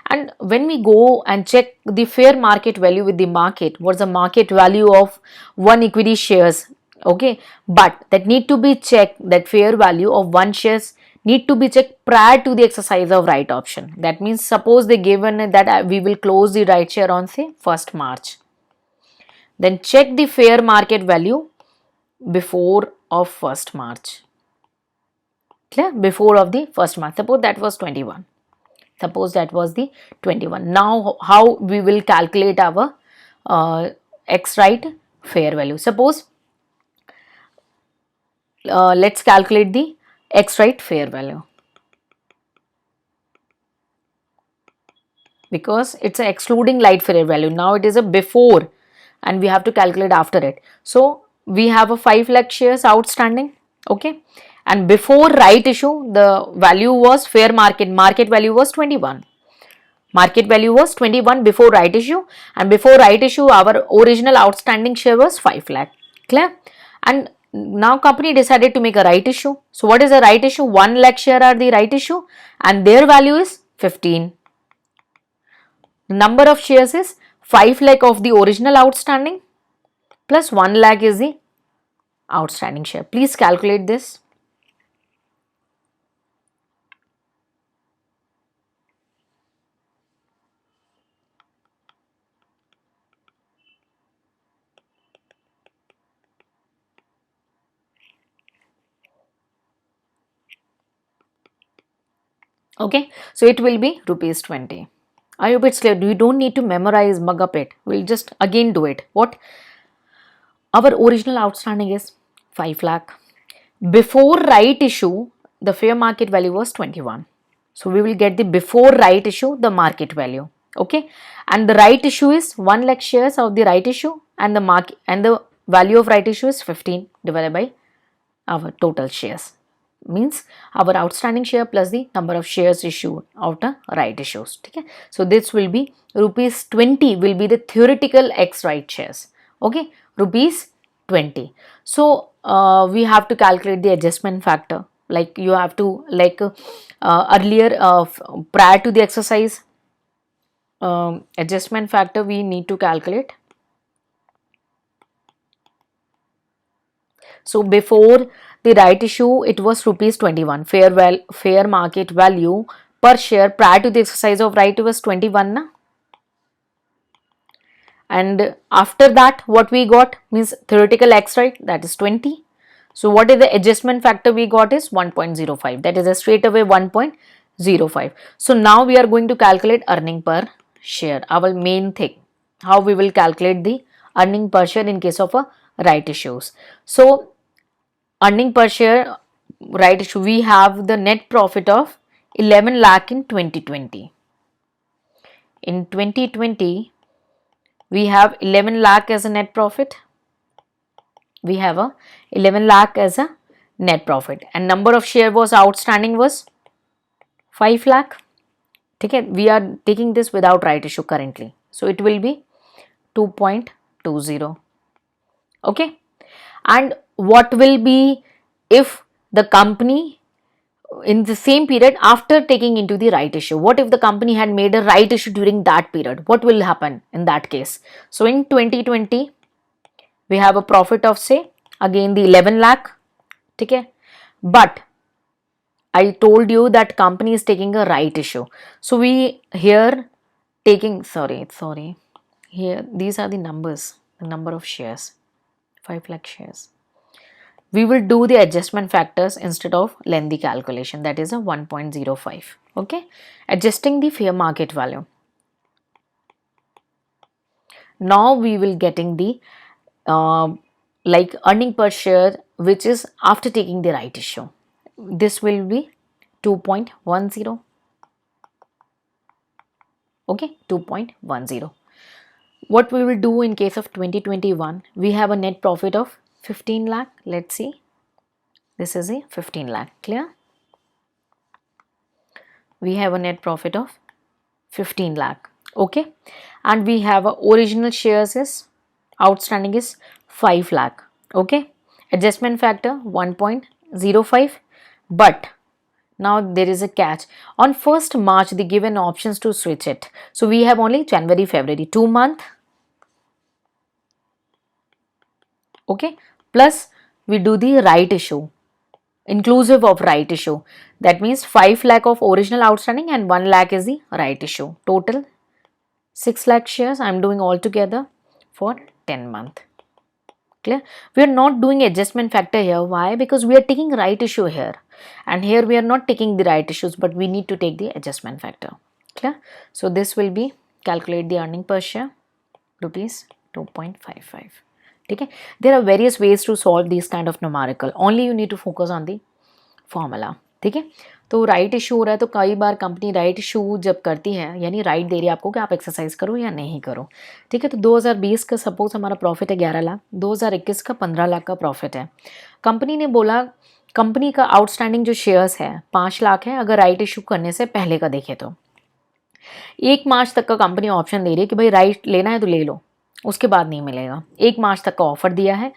and when we go and check the fair market value with the market, what's the market value of one equity shares? Okay, but that need to be checked, that fair value of one shares need to be checked prior to the exercise of right option. That means suppose they given that we will close the right share on say 1st March, then check the fair market value before of 1st March. Clear? Before of the 1st March. Suppose that was 21. Suppose that was the 21. Now how we will calculate our X right fair value? Suppose let's calculate the X right fair value, because it's a excluding light fair value. Now it is a before and we have to calculate after it. So we have a 5 lakh shares outstanding. Okay, and before right issue the value was fair market value was 21. Market value was 21 before right issue, and before right issue our original outstanding share was 5 lakh. Clear? And now company decided to make a right issue. So what is a right issue? 1 lakh share are the right issue and their value is 15. The number of shares is 5 lakh of the original outstanding plus 1 lakh is the outstanding share. Please calculate this. Okay, so it will be rupees 20. I hope it's clear. You don't need to memorize, mug up it. We'll just again do it. What? Our original outstanding is 5 lakh. Before right issue, the fair market value was 21. So we will get the before right issue, the market value. Okay, and the right issue is 1 lakh shares of the right issue, and the market and the value of right issue is 15 divided by our total shares. Means our outstanding share plus the number of shares issued out of right issues. Okay, so this will be rupees 20 will be the theoretical X right shares. Okay, rupees 20. So we have to calculate the adjustment factor. Like you have to earlier prior to the exercise adjustment factor we need to calculate. So before the right issue it was rupees 21. Fair market value per share prior to the exercise of right was 21 na? And after that what we got means theoretical X right, that is 20. So what is the adjustment factor we got is 1.05, that is a straight away 1.05. So now we are going to calculate earning per share, our main thing, how we will calculate the earning per share in case of a right issues. So earning per share right issue, we have the net profit of 11 lakh in 2020. In 2020 we have 11 lakh as a net profit. We have a 11 lakh as a net profit, and number of share was outstanding was 5 lakh. Okay, we are taking this without right issue currently, so it will be 2.20. Okay, and what will be if the company in the same period after taking into the right issue? What if the company had made a right issue during that period? What will happen in that case? So in 2020 we have a profit of say again the 11 lakh. Okay, but I told you that company is taking a right issue, so we here taking sorry here these are the numbers, the number of shares, 5 lakh shares. We will do the adjustment factors instead of lengthy calculation, that is a 1.05. Okay, adjusting the fair market value. Now we will getting the like earning per share which is after taking the right issue. This will be 2.10. Okay, 2.10. What we will do in case of 2021, we have a net profit of 15 lakh. Let's see, this is a 15 lakh. Clear? We have a net profit of 15 lakh. Okay, and we have a original shares is outstanding is 5 lakh. Okay, adjustment factor 1.05, but now there is a catch. On 1st March they given options to switch it, so we have only January, February, 2 month. Okay, plus we do the right issue, inclusive of right issue. That means 5 lakh of original outstanding and 1 lakh is the right issue. Total 6 lakh shares I am doing all together for 10 month. Clear? We are not doing adjustment factor here. Why? Because we are taking right issue here, and here we are not taking the right issues, but we need to take the adjustment factor. Clear? So this will be calculate the earning per share rupees 2.55. ठीक है? There are various ways to solve these kind of numerical. Only you need to focus on the formula. ठीक है? तो right issue हो रहा है, तो कई बार कंपनी राइट इशू जब करती है, यानी राइट दे रही है आपको कि आप एक्सरसाइज करो या नहीं करो. ठीक है? तो 2020 का सपोज हमारा प्रॉफिट है 11 लाख, 2021 का 15 लाख का प्रॉफिट है. कंपनी ने बोला कंपनी का आउटस्टैंडिंग जो शेयर्स है 5 लाख है. अगर राइट इशू करने से पहले का देखें तो 1 मार्च तक का कंपनी ऑप्शन दे रही है कि भाई राइट लेना है तो ले लो, उसके बाद नहीं मिलेगा. 1 मार्च तक का ऑफर दिया है.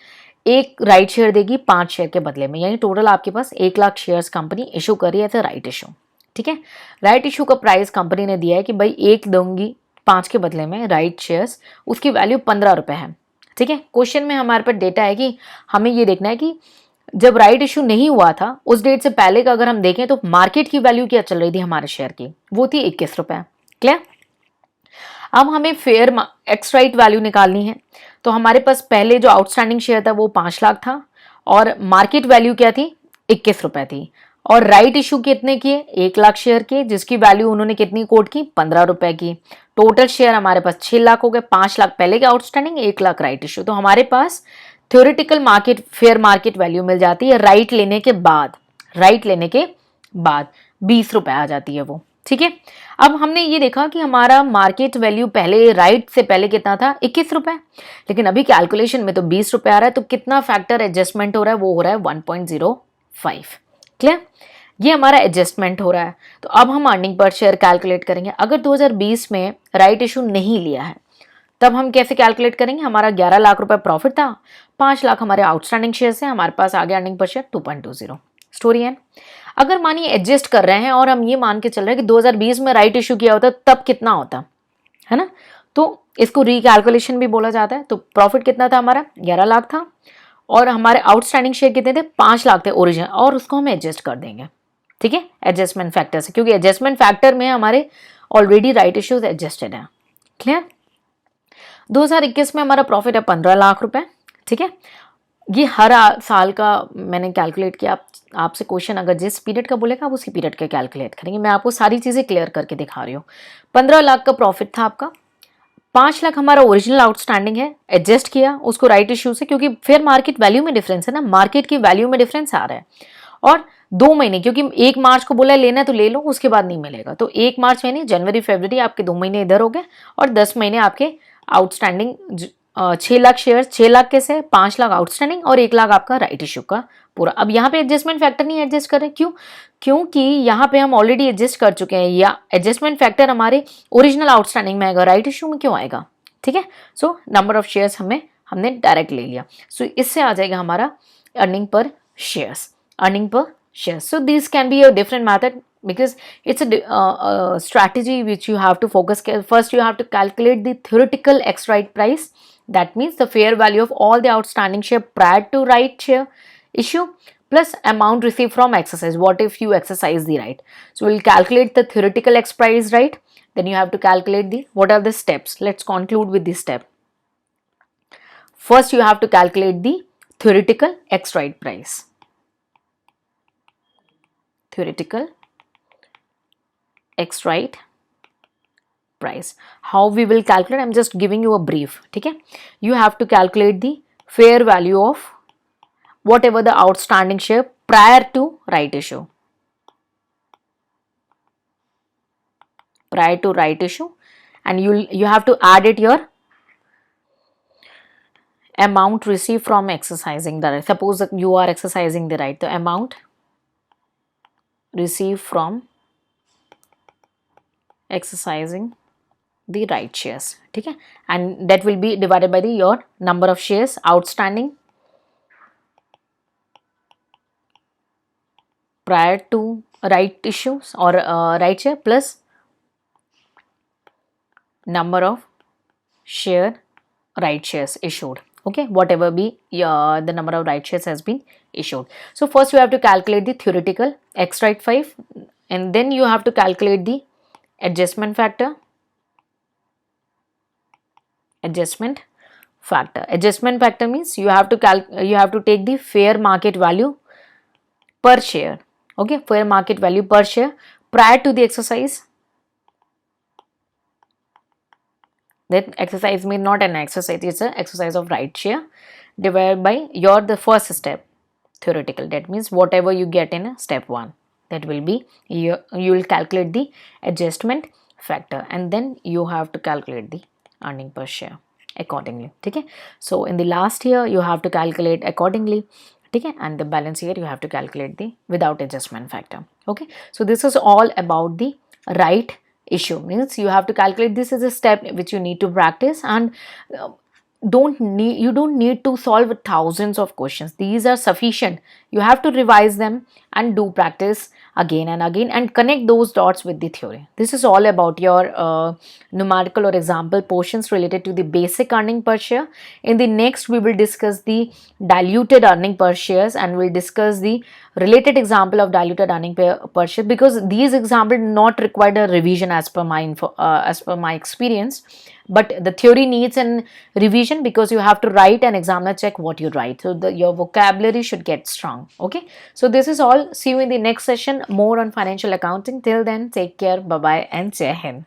एक राइट शेयर देगी 5 शेयर के बदले में, यानी टोटल आपके पास 1 लाख शेयर्स कंपनी इशू कर रही है. तो राइट इशू. ठीक है? राइट इशू का प्राइस कंपनी ने दिया है कि भाई 1 दूंगी 5 के बदले में राइट शेयर्स, उसकी वैल्यू 15 रुपये है. ठीक है? क्वेश्चन में हमारे पास डेटा है कि हमें ये देखना है कि जब राइट इशू नहीं हुआ था उस डेट से पहले का अगर हम देखें तो मार्केट की वैल्यू क्या चल रही थी हमारे शेयर की, वो थी 21 रुपये. क्लियर? अब हमें फेयर एक्स राइट वैल्यू निकालनी है. तो हमारे पास पहले जो आउटस्टैंडिंग शेयर था वो 5 लाख था और मार्केट वैल्यू क्या थी, 21 रुपये थी. और राइट इशू कितने किए, 1 लाख शेयर के, जिसकी वैल्यू उन्होंने कितनी कोट की, 15 रुपये की. टोटल शेयर हमारे पास 6 लाख हो गए. 5 लाख पहले के आउटस्टैंडिंग, 1 लाख राइट इशू. तो हमारे पास theoretical market fair market value मिल जाती है राइट लेने के बाद. राइट लेने के बाद 20 रुपये आ जाती है वो. ठीक है? अब हमने ये देखा कि हमारा मार्केट वैल्यू पहले राइट से पहले कितना था, 21 रुपये, लेकिन अभी कैलकुलेशन में तो 20 रुपये आ रहा है. तो कितना फैक्टर एडजस्टमेंट हो रहा है, वो हो रहा है 1.05. क्लियर? ये हमारा एडजस्टमेंट हो रहा है. तो अब हम अर्निंग पर शेयर कैलकुलेट करेंगे. अगर 2020 में राइट इशू नहीं लिया है तब हम कैसे कैलकुलेट करेंगे. हमारा 11 लाख रुपए प्रॉफिट था, 5 लाख हमारे आउटस्टैंडिंग शेयर्स हैं, हमारे पास आ गया अर्निंग पर शेयर 2.20. स्टोरी है. अगर मानिए एडजस्ट कर रहे हैं और हम ये मान के चल रहे हैं कि 2020 में राइट इशू किया होता तब कितना होता है ना, तो इसको रिकैलकुलेशन भी बोला जाता है. तो प्रॉफिट कितना था हमारा, 11 लाख था, और हमारे आउटस्टैंडिंग शेयर कितने थे, 5 लाख थे ओरिजिनल, और उसको हम एडजस्ट कर देंगे. ठीक है? एडजस्टमेंट फैक्टर से, क्योंकि एडजस्टमेंट फैक्टर में हमारे ऑलरेडी राइट इश्यूज एडजस्टेड है. क्लियर? 2021 में हमारा प्रॉफिट है 15 लाख रुपए. ठीक है? ये हर साल का मैंने कैलकुलेट किया. आपसे क्वेश्चन अगर जिस पीरियड का बोलेगा आप उसी पीरियड का कैलकुलेट करेंगे. मैं आपको सारी चीज़ें क्लियर करके दिखा रही हूँ. 15 लाख का प्रॉफिट था आपका, 5 लाख हमारा ओरिजिनल आउटस्टैंडिंग है, एडजस्ट किया उसको राइट इशू से, क्योंकि फिर मार्केट वैल्यू में डिफरेंस है ना, मार्केट की वैल्यू में डिफरेंस आ रहा है. और 2 महीने, क्योंकि 1 मार्च को बोला लेना है तो ले लो, उसके बाद नहीं मिलेगा. तो 1 मार्च यानी जनवरी फरवरी आपके 2 महीने इधर हो गए, और 10 महीने आपके आउटस्टैंडिंग 6 लाख शेयर, 6 लाख कैसे, 5 लाख आउटस्टैंडिंग और 1 लाख आपका राइट इशू का पूरा. अब यहाँ पे एडजस्टमेंट फैक्टर नहीं एडजस्ट कर रहे, क्यों? क्योंकि यहाँ पे हम ऑलरेडी एडजस्ट कर चुके हैं, या एडजस्टमेंट फैक्टर हमारे ओरिजिनल आउटस्टैंडिंग में आएगा, राइट इशू में क्यों आएगा. ठीक है? सो नंबर ऑफ शेयर्स हमने डायरेक्ट ले लिया. सो इससे आ जाएगा हमारा earning per shares. Earning per shares. So this can be a different method because it's a strategy which you have to focus. First you have to calculate the theoretical ex right price, that means the fair value of all the outstanding share prior to right share issue plus amount received from exercise. What if you exercise the right? So we'll calculate the theoretical ex price, right? Then you have to calculate the what are the steps. Let's conclude with this step. First you have to calculate the theoretical ex right price. Theoretical X right price. How we will calculate? I'm just giving you a brief. ठीक है? You have to calculate the fair value of whatever the outstanding share prior to right issue. Prior to right issue, and you have to add it your amount received from exercising the right. Suppose that you are exercising the right. The amount received from exercising the right shares. ठीक है? And that will be divided by the your number of shares outstanding prior to right issues or right share plus number of share right shares issued. Okay, whatever be the number of right shares has been issued. So first you have to calculate the theoretical x right 5, and then you have to calculate the adjustment factor. Adjustment factor means you have to take the fair market value per share. Okay, fair market value per share prior to the exercise. That exercise means not an exercise, it's an exercise of right share divided by your the first step theoretical. That means whatever you get in step 1, that will be you will calculate the adjustment factor, and then you have to calculate the earning per share accordingly. Okay, so in the last year you have to calculate accordingly. Okay, and the balance year you have to calculate the without adjustment factor. Okay, so this is all about the right issue, means you have to calculate. This is a step which you need to practice, and uh, you don't need to solve thousands of questions. These are sufficient. You have to revise them and do practice again and again and connect those dots with the theory. This is all about your numerical or example portions related to the basic earning per share. In the next we will discuss the diluted earning per shares, and we'll discuss the related example of diluted earning per share, because these examples not require a revision as per my experience, but the theory needs an revision because you have to write and examiner check what you write, so your vocabulary should get strong. Okay, so this is all. See you in the next session more on financial accounting. Till then, take care, bye bye, and Jai Hind.